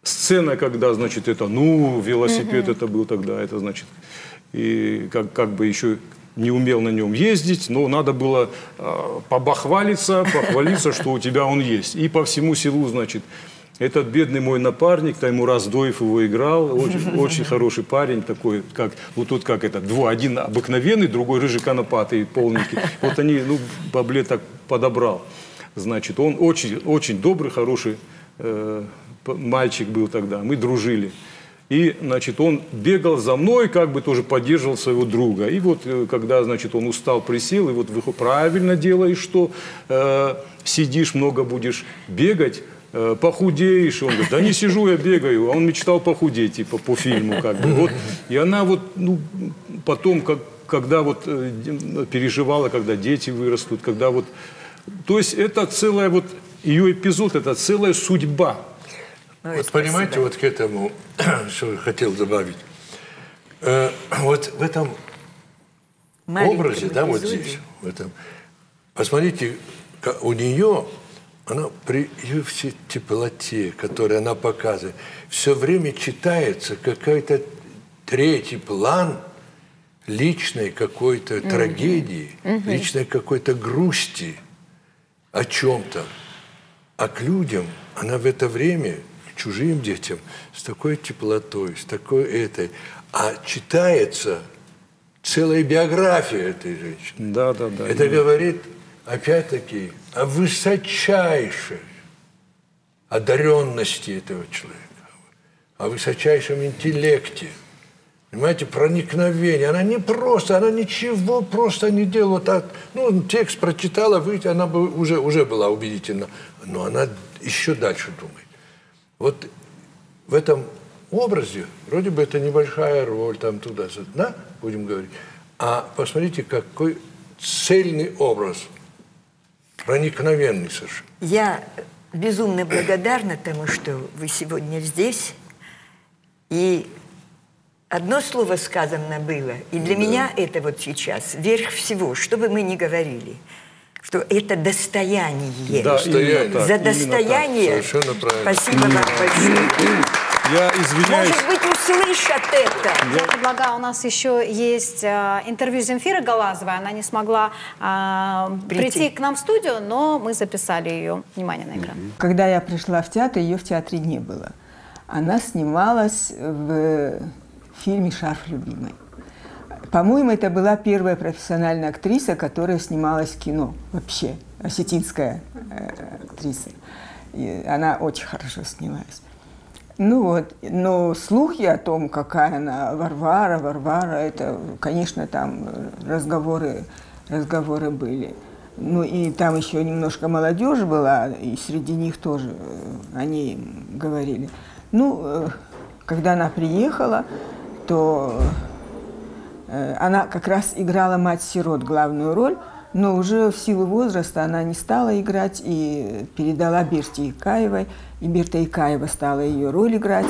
Speaker 14: сцена, когда, значит, это, ну, велосипед это был тогда, это, значит, и как бы еще не умел на нем ездить, но надо было похвалиться, что у тебя он есть. И по всему селу, значит, этот бедный мой напарник, там ему Раздоев его играл, очень хороший парень такой, как, вот тут как это, один обыкновенный, другой рыжий конопатый, полненький. Вот они, ну, Бабле так подобрал. Значит, он очень добрый, хороший мальчик был тогда, мы дружили. И, значит, он бегал за мной, как бы тоже поддерживал своего друга. И вот, когда, значит, он устал, присел, и вот правильно делаешь, что сидишь, много будешь бегать, похудеешь. Он говорит, да не сижу, я бегаю. А он мечтал похудеть, типа, по фильму, как бы. Вот. И она вот, ну, потом, когда вот переживала, когда дети вырастут, когда вот... То есть это целая вот, ее эпизод, это целая судьба.
Speaker 8: Вот понимаете, вот к этому, что я хотел добавить. Вот в этом образе, да, вот здесь, в этом, посмотрите, у нее, она при ее всей теплоте, которую она показывает, все время читается какой-то третий план личной какой-то трагедии, личной какой-то грусти о чем-то. А к людям она в это время... чужим детям, с такой теплотой, с такой этой. А читается целая биография этой женщины.
Speaker 14: Да.
Speaker 8: Это говорит, опять-таки, о высочайшей одаренности этого человека, о высочайшем интеллекте. Понимаете, проникновение. Она не просто, она ничего просто не делала. Так, ну, текст прочитала, выйти, она бы уже была убедительна. Но она еще дальше думает. Вот в этом образе, вроде бы это небольшая роль, там туда-сюда, будем говорить. А посмотрите, какой цельный образ, проникновенный совершенно.
Speaker 6: Я безумно благодарна тому, что вы сегодня здесь. И одно слово сказано было, и для меня это вот сейчас верх всего, что бы мы ни говорили, что это достояние.
Speaker 14: Да,
Speaker 6: за достояние.
Speaker 8: Совершенно правильно.
Speaker 6: Спасибо вам большое.
Speaker 14: Я извиняюсь.
Speaker 6: Может быть, услышат это.
Speaker 1: Я предлагаю, у нас еще есть интервью Земфиры Галазовой. Она не смогла прийти к нам в студию, но мы записали ее. Внимание на экран.
Speaker 13: Когда я пришла в театр, ее в театре не было. Она снималась в фильме «Шарф любимый». По-моему, это была первая профессиональная актриса, которая снималась в кино вообще, осетинская актриса. И она очень хорошо снялась. Ну вот, но слухи о том, какая она Варвара, это, конечно, там разговоры были. Ну и там еще немножко молодежь была, и среди них тоже они говорили. Ну, когда она приехала, то она как раз играла мать-сирот главную роль, но уже в силу возраста она не стала играть и передала Берте Икаевой, и Берта Икаева стала ее роль играть,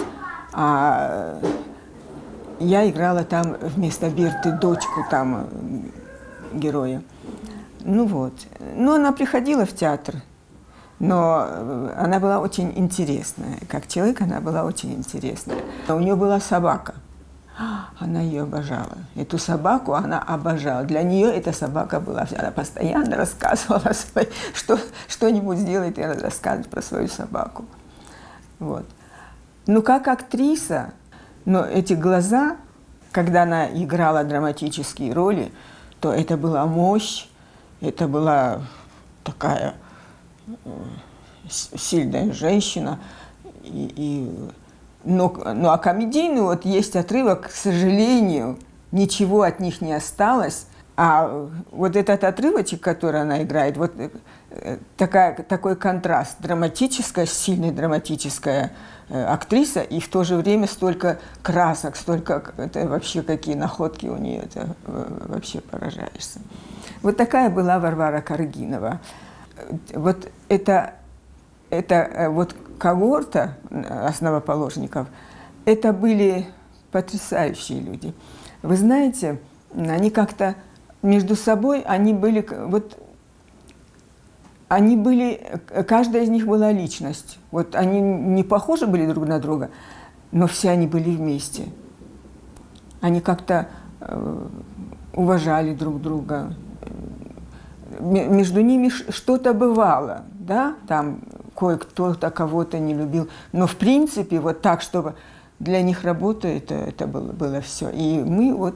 Speaker 13: а я играла там вместо Берты дочку там героя. Ну вот. Ну, она приходила в театр, но она была очень интересная. Как человек она была очень интересная. У нее была собака. Она ее обожала. Эту собаку она обожала. Для нее эта собака была. Она постоянно рассказывала, что-нибудь сделает, и она рассказывает про свою собаку. Вот. Ну, как актриса, но эти глаза, когда она играла драматические роли, то это была мощь, это была такая сильная женщина. Но а комедийный, вот есть отрывок, к сожалению, ничего от них не осталось. А вот этот отрывочек, который она играет, вот такой контраст. Драматическая, сильная драматическая актриса, и в то же время столько красок, столько... Это вообще какие находки у нее, это вообще поражаешься. Вот такая была Варвара Каргинова. Вот это эта вот когорта основоположников, это были потрясающие люди. Вы знаете, они как-то между собой, они были, каждая из них была личность. Вот они не похожи были друг на друга, но все они были вместе. Они как-то уважали друг друга. Между ними что-то бывало, да, там кое-кто-то кого-то не любил. Но в принципе вот так, чтобы для них работа, это было все. И мы вот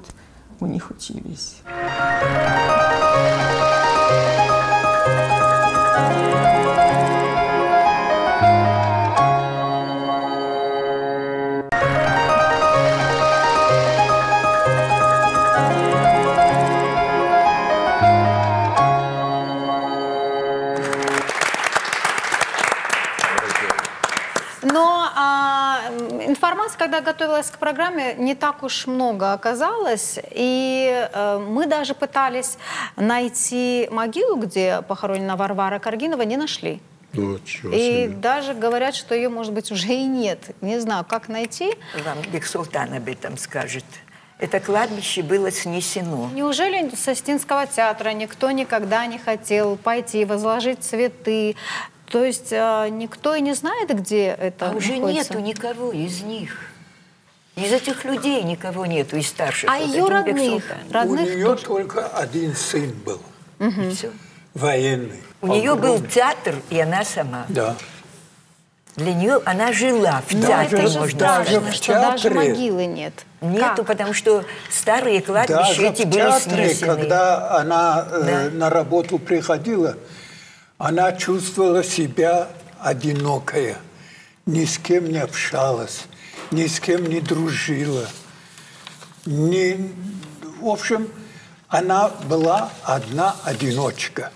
Speaker 13: у них учились.
Speaker 1: Информации, когда готовилась к программе, не так уж много оказалось. И мы даже пытались найти могилу, где похоронена Варвара Каргинова, не нашли. И даже говорят, что ее, может быть, уже и нет. Не знаю, как найти.
Speaker 6: Вам Бексултан об этом скажет. Это кладбище было снесено.
Speaker 1: Неужели с Остинского театра никто никогда не хотел пойти, возложить цветы? То есть никто и не знает, где это
Speaker 6: уже
Speaker 1: находится?
Speaker 6: Нету никого из них. Из этих людей никого нету, из старших.
Speaker 1: А вот ее родных?
Speaker 5: У нее только один сын был.
Speaker 6: Угу. Все.
Speaker 5: Военный.
Speaker 6: У нее был театр, и она сама.
Speaker 5: Да.
Speaker 6: Для нее она жила в театре,
Speaker 1: это же страшно, что даже могилы нет.
Speaker 6: Нету, потому что старые кладбища
Speaker 5: даже
Speaker 6: эти
Speaker 5: в
Speaker 6: были
Speaker 5: театре,
Speaker 6: снесены.
Speaker 5: когда она на работу приходила, она чувствовала себя одинокая, ни с кем не общалась, ни с кем не дружила. В общем, она была одна одиночка.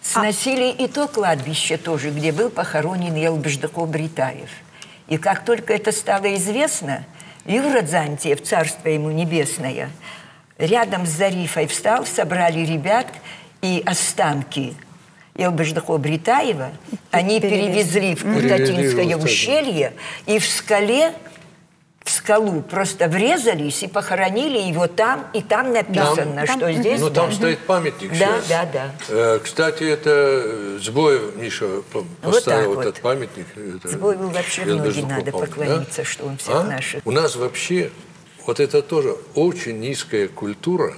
Speaker 6: Сносили и то кладбище тоже, где был похоронен Елбеждаков-Бритаев. И как только это стало известно, Юра Дзантьев, царство ему небесное, рядом с Зарифой встал, собрали ребят, и останки Елбеждакова-Бритаева они перевезли в Кутатинское ущелье, и в скалу просто врезались и похоронили его там, и там написано, что здесь...
Speaker 8: Ну, там стоит памятник сейчас.
Speaker 6: Да.
Speaker 8: Кстати, это Сбоев, Миша, поставил этот памятник.
Speaker 6: Сбоеву вообще в ноги надо поклониться, что он всех наших...
Speaker 8: У нас вообще вот это тоже очень низкая культура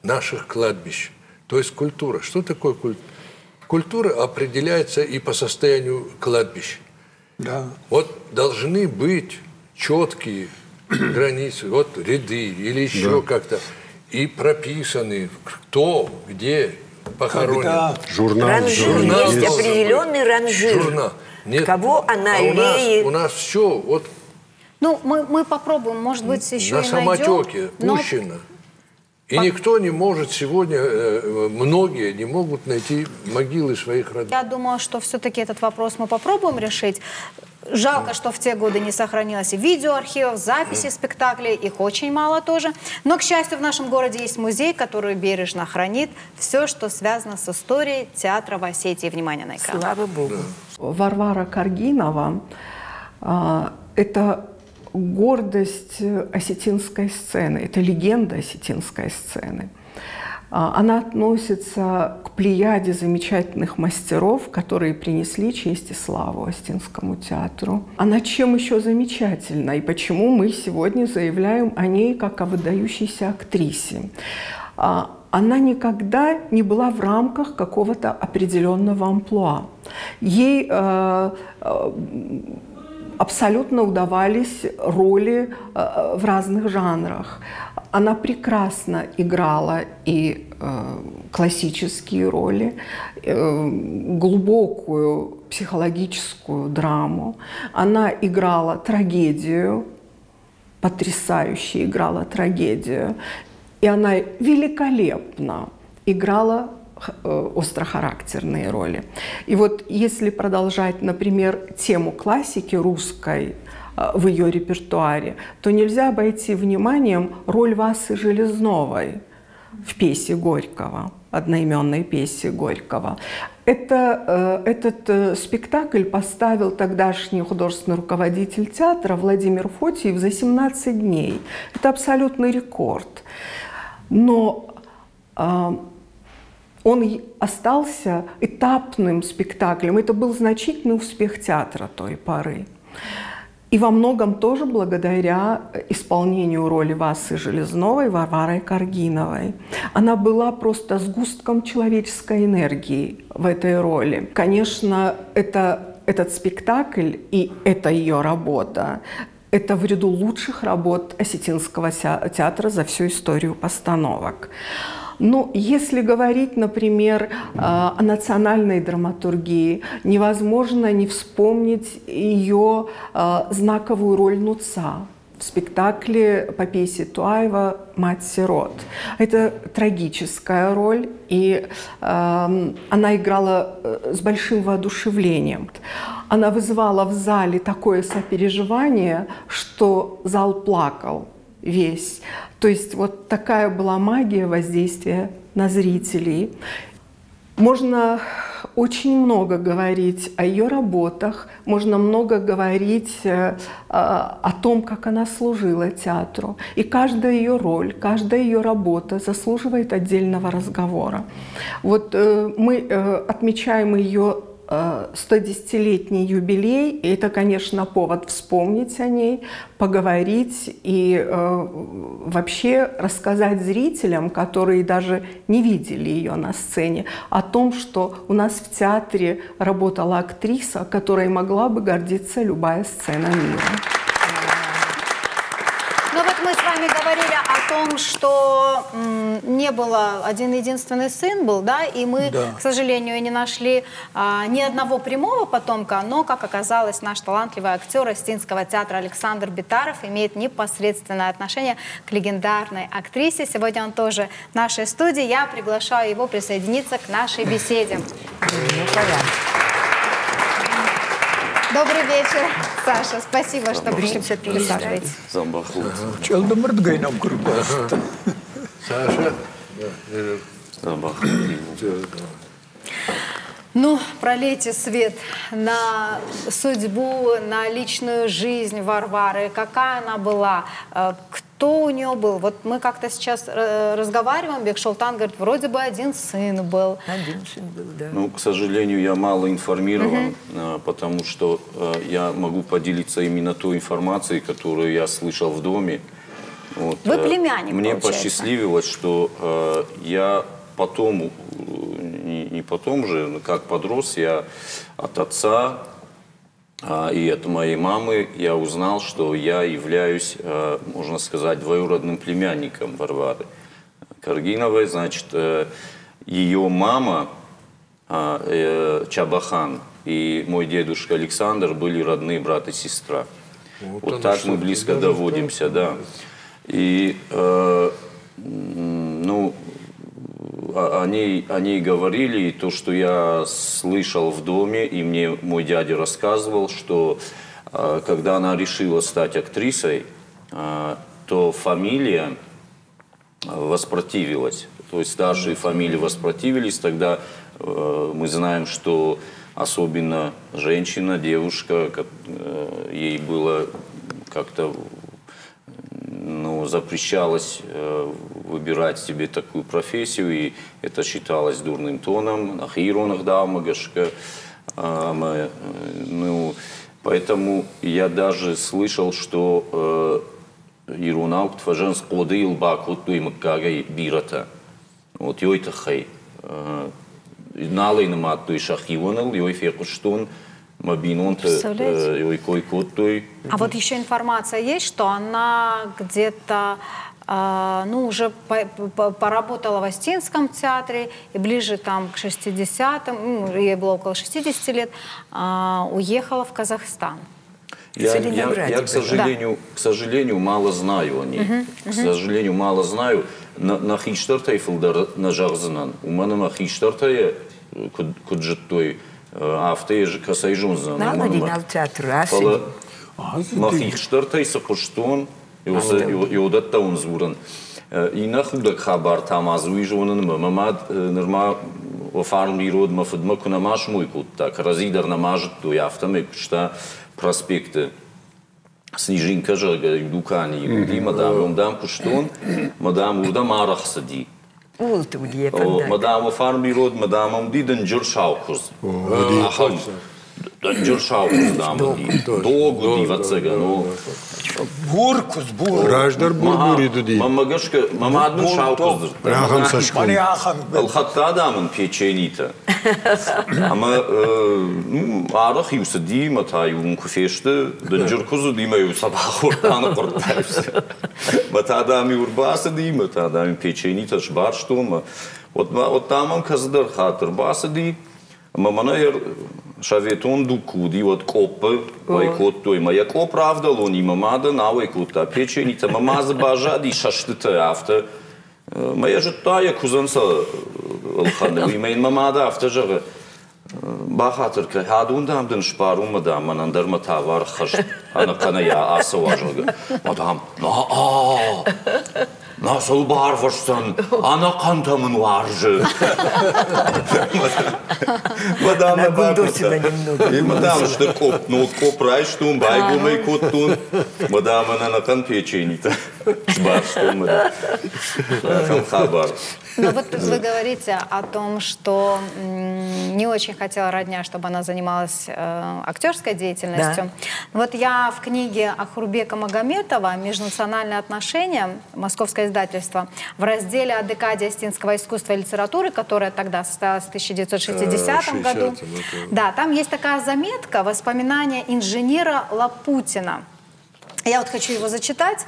Speaker 8: наших кладбищ. То есть культура. Что такое культура? Культура определяется и по состоянию кладбищ.
Speaker 5: Да. Вот
Speaker 8: должны быть четкие границы, вот ряды или еще как-то, и прописаны, кто, где похоронен.
Speaker 7: Журнал.
Speaker 6: Есть определенный ранжир.
Speaker 8: Журнал. Нет.
Speaker 6: Кого она леет.
Speaker 8: У нас все, вот.
Speaker 1: Ну, мы попробуем, может быть, еще
Speaker 8: на
Speaker 1: и
Speaker 8: самотеке
Speaker 1: найдем.
Speaker 8: пущено. И никто не может сегодня, многие не могут найти могилы своих родных.
Speaker 1: Я думаю, что все-таки этот вопрос мы попробуем решить. Жалко, что в те годы не сохранилось и видеоархивов, записи спектаклей, их очень мало тоже. Но, к счастью, в нашем городе есть музей, который бережно хранит все, что связано с историей театра в Осетии. Внимание на экран.
Speaker 6: Слава Богу.
Speaker 15: Варвара Каргинова – это гордость осетинской сцены, это легенда осетинской сцены. Она относится к плеяде замечательных мастеров, которые принесли честь и славу Остинскому театру. Она чем еще замечательна и почему мы сегодня заявляем о ней как о выдающейся актрисе? Она никогда не была в рамках какого-то определенного амплуа. Ей абсолютно удавались роли в разных жанрах. Она прекрасно играла и классические роли, глубокую психологическую драму. Она играла трагедию, потрясающе играла трагедию. И она великолепно играла острохарактерные роли. И вот если продолжать, например, тему классики русской в ее репертуаре, то нельзя обойти вниманием роль Васы Железновой в пьесе Горького. одноименной пьесе Горького. Этот спектакль поставил тогдашний художественный руководитель театра Владимир Фотиев за 17 дней. Это абсолютный рекорд. Но он остался этапным спектаклем. Это был значительный успех театра той поры. И во многом тоже благодаря исполнению роли Васы Железновой Варварой Каргиновой. Она была просто сгустком человеческой энергии в этой роли. Конечно, этот спектакль и эта ее работа – это в ряду лучших работ Осетинского театра за всю историю постановок. Ну, если говорить, например, о национальной драматургии, невозможно не вспомнить ее знаковую роль Нуца в спектакле по пьесе Туаева «Мать-сирот». Это трагическая роль, и она играла с большим воодушевлением. Она вызывала в зале такое сопереживание, что зал плакал весь. То есть вот такая была магия воздействия на зрителей. Можно очень много говорить о ее работах, можно много говорить о том, как она служила театру. И каждая ее роль, каждая ее работа заслуживает отдельного разговора. Вот мы отмечаем ее 110-летний юбилей, и это, конечно, повод вспомнить о ней, поговорить и вообще рассказать зрителям, которые даже не видели ее на сцене, о том, что у нас в театре работала актриса, которой могла бы гордиться любая сцена мира.
Speaker 1: Ну вот мы с вами говорили о том, что не было один-единственный сын был, да, и мы, к сожалению, не нашли ни одного прямого потомка, но, как оказалось, наш талантливый актер Осетинского театра Александр Битаров имеет непосредственное отношение к легендарной актрисе. Сегодня он тоже в нашей студии. Я приглашаю его присоединиться к нашей беседе. Добрый вечер, Саша. Спасибо, что пришли. Присаживайтесь.
Speaker 8: Саша.
Speaker 1: Ну, пролейте свет на судьбу, на личную жизнь Варвары. Какая она была? Кто у нее был? Вот мы как-то сейчас разговариваем, Бекшолтан говорит, вроде бы один сын был.
Speaker 6: Один сын был, да.
Speaker 16: Ну, к сожалению, я мало информирован, потому что я могу поделиться именно той информацией, которую я слышал в доме. Вот,
Speaker 1: вы племянник,
Speaker 16: мне
Speaker 1: получается.
Speaker 16: посчастливилось, что я потом, не потом же, но как подрос, я от отца и от моей мамы я узнал, что я являюсь, можно сказать, двоюродным племянником Варвары Каргиновой. Значит, ее мама Чабахан и мой дедушка Александр были родные брат и сестра. Вот так мы близко доводимся, да. И, ну, о ней говорили, и то, что я слышал в доме, и мне мой дядя рассказывал, что когда она решила стать актрисой, то фамилия воспротивилась. То есть старшие фамилии воспротивились. Тогда мы знаем, что особенно женщина, девушка, ей было как-то... Ну, запрещалось выбирать себе такую профессию, и это считалось дурным тоном. Ну, поэтому я даже слышал, что Ирунаук тваженс кодил бакут туймакагай бирата. Вот йойтахай. Налейнамат той шахивонал, йойфекуштон. А вот
Speaker 1: еще информация есть, что она где-то ну, уже поработала в Осетинском театре, и ближе там к 60-м, ну, ей было около 60 лет, уехала в Казахстан.
Speaker 16: Я, к сожалению, мало знаю о ней. К сожалению, мало знаю. На хиштартай филдар на жарзанан. У меня на хиштартай куджеттой. Автые же касайжунзан.
Speaker 6: Надо театр,
Speaker 16: Махих штартайса пуштон, и удаттаун звуран. اینا خود خبر تمازوی جونن مماد نرما وفارم بیرود مفدم کنه ماش موی کود так разидер намажет до яфтаме кушта проспекты снижинка же дукани и мадам куштон мадам урда марахсади мадам вафарм бирод мадам диден джуршаукуз джуршаукуз дамди долго дивацага но
Speaker 5: буркус
Speaker 7: Раждар бурбури дуди.
Speaker 16: Мамагашка, мамадну шаукуздыр.
Speaker 7: Рахам сашкун.
Speaker 16: Алхатта адамын печенита. Ama araq yusadi matayun kufeşte döncür kuzu dimeyu sabah ortanı kurtarısı. Matadami urbası di matadami pеченita şbarştum. От тамам каздар хатыр басы ди. Ama mana yer шаветон дукуди от копы вайкот той моя оправдал он и мамада на вайкота печеница мамаза бажади шаштыты авто моя же тая кузанса алханы имейн мамада авто же бахатыр ка хадундам дын шпарум мадам манандар матавар хаш ана кана я асаважга мадам Nasıl bağırmışsın? Ana kantamın varcı. Madame
Speaker 6: Нагундосила немного.
Speaker 16: И мадам, что копрай, что байгумай коттун. Мадам, она на кан печенье-то. Шбар, что мы. Хабар.
Speaker 1: Но вот вы говорите о том, что не очень хотела родня, чтобы она занималась актерской деятельностью. Да. Вот я в книге Ахурбека Магометова «Межнациональные отношения», московское издательство, в разделе о декаде осетинского искусства и литературы, которая тогда состоялась в 1960 году. Да, там есть такая заметка, воспоминания инженера Лапутина. Я вот хочу его зачитать,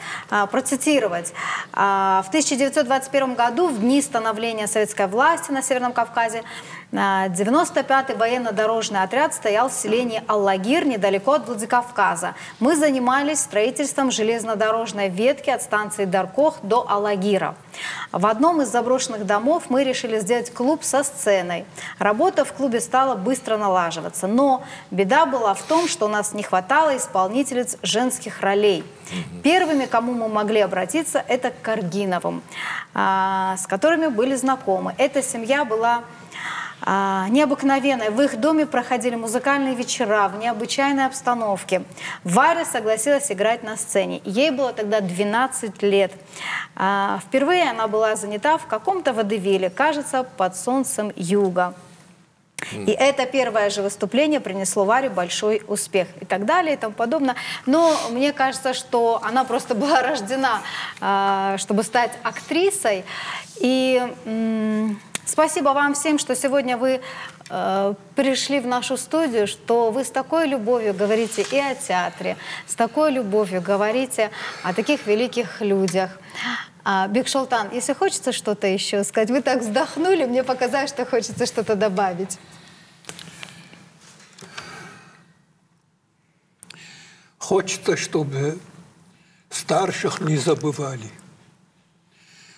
Speaker 1: процитировать. В 1921 году, в дни становления советской власти на Северном Кавказе, 95-й военно-дорожный отряд стоял в селении Аллагир, недалеко от Владикавказа. Мы занимались строительством железнодорожной ветки от станции Даркох до Аллагира. В одном из заброшенных домов мы решили сделать клуб со сценой. Работа в клубе стала быстро налаживаться. Но беда была в том, что у нас не хватало исполнительниц женских ролей. Первыми, к кому мы могли обратиться, это к Каргиновым, с которыми были знакомы. Эта семья была необыкновенной. В их доме проходили музыкальные вечера в необычайной обстановке. Варя согласилась играть на сцене. Ей было тогда 12 лет. Впервые она была занята в каком-то водевиле, кажется, «Под солнцем юга». И это первое же выступление принесло Варе большой успех и так далее и тому подобное. Но мне кажется, что она просто была рождена, чтобы стать актрисой. И спасибо вам всем, что сегодня вы пришли в нашу студию, что вы с такой любовью говорите и о театре, с такой любовью говорите о таких великих людях. Бекшолтан, если хочется что-то еще сказать, вы так вздохнули, мне показалось, что хочется что-то добавить.
Speaker 5: Хочется, чтобы старших не забывали.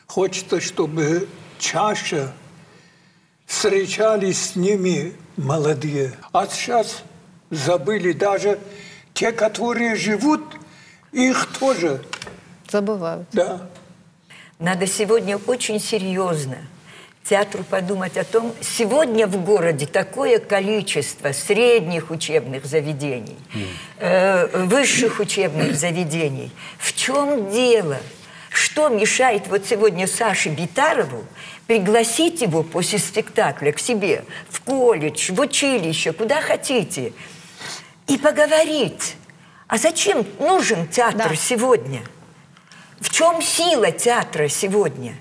Speaker 5: Хочется, чтобы чаще встречались с ними молодые. А сейчас забыли даже те, которые живут, их тоже
Speaker 1: забывают.
Speaker 5: Да.
Speaker 6: Надо сегодня очень серьезно театру подумать о том, сегодня в городе такое количество средних учебных заведений, высших учебных заведений. В чем дело? Что мешает вот сегодня Саше Битарову пригласить его после спектакля к себе в колледж, в училище, куда хотите, и поговорить, а зачем нужен театр сегодня? В чем сила театра сегодня?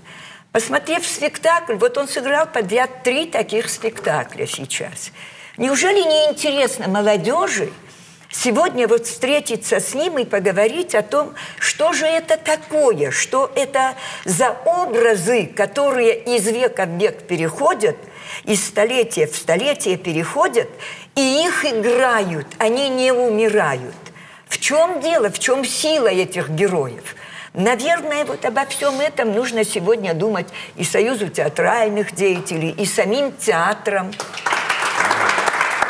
Speaker 6: Посмотрев спектакль, вот он сыграл подряд 3 таких спектакля сейчас. Неужели не интересно молодежи сегодня вот встретиться с ним и поговорить о том, что же это такое, что это за образы, которые из века в век переходят, из столетия в столетие переходят, и их играют, они не умирают. В чем дело, в чем сила этих героев? Наверное, вот обо всем этом нужно сегодня думать и Союзу театральных деятелей, и самим театром.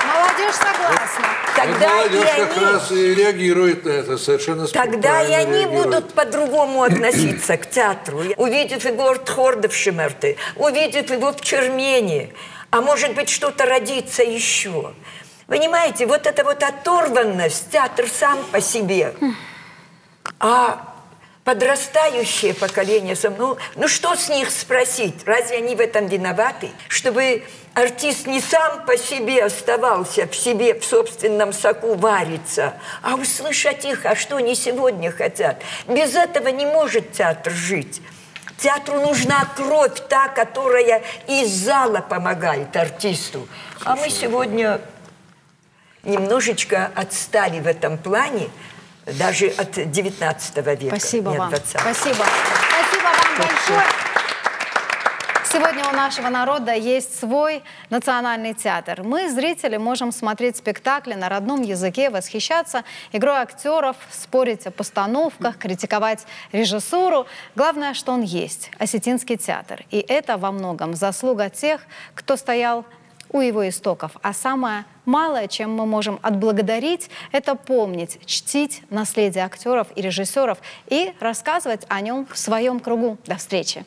Speaker 1: Молодежь согласна.
Speaker 6: тогда
Speaker 8: молодежь
Speaker 6: и
Speaker 8: как раз и реагирует на это совершенно спокойно.
Speaker 6: Тогда и они
Speaker 8: реагирует.
Speaker 6: будут по-другому относиться к театру. Увидев его в Тхордовшемерте, увидев его в Чермене, а может быть, что-то родится еще. Понимаете, вот эта вот оторванность, театр сам по себе. А подрастающее поколение, ну что с них спросить? Разве они в этом виноваты? Чтобы артист не сам по себе оставался в себе, в собственном соку вариться, а услышать их, а что они сегодня хотят. Без этого не может театр жить. Театру нужна кровь, та, которая из зала помогает артисту. А мы сегодня немножечко отстали в этом плане, даже от 19 века.
Speaker 1: Спасибо вам.
Speaker 6: 20-го.
Speaker 1: Спасибо. Спасибо вам большое. Сегодня у нашего народа есть свой национальный театр. Мы, зрители, можем смотреть спектакли на родном языке, восхищаться игрой актеров, спорить о постановках, критиковать режиссуру. Главное, что он есть – осетинский театр. И это во многом заслуга тех, кто стоял у его истоков. А самое малое, чем мы можем отблагодарить, это помнить, чтить наследие актеров и режиссеров и рассказывать о нем в своем кругу. До встречи!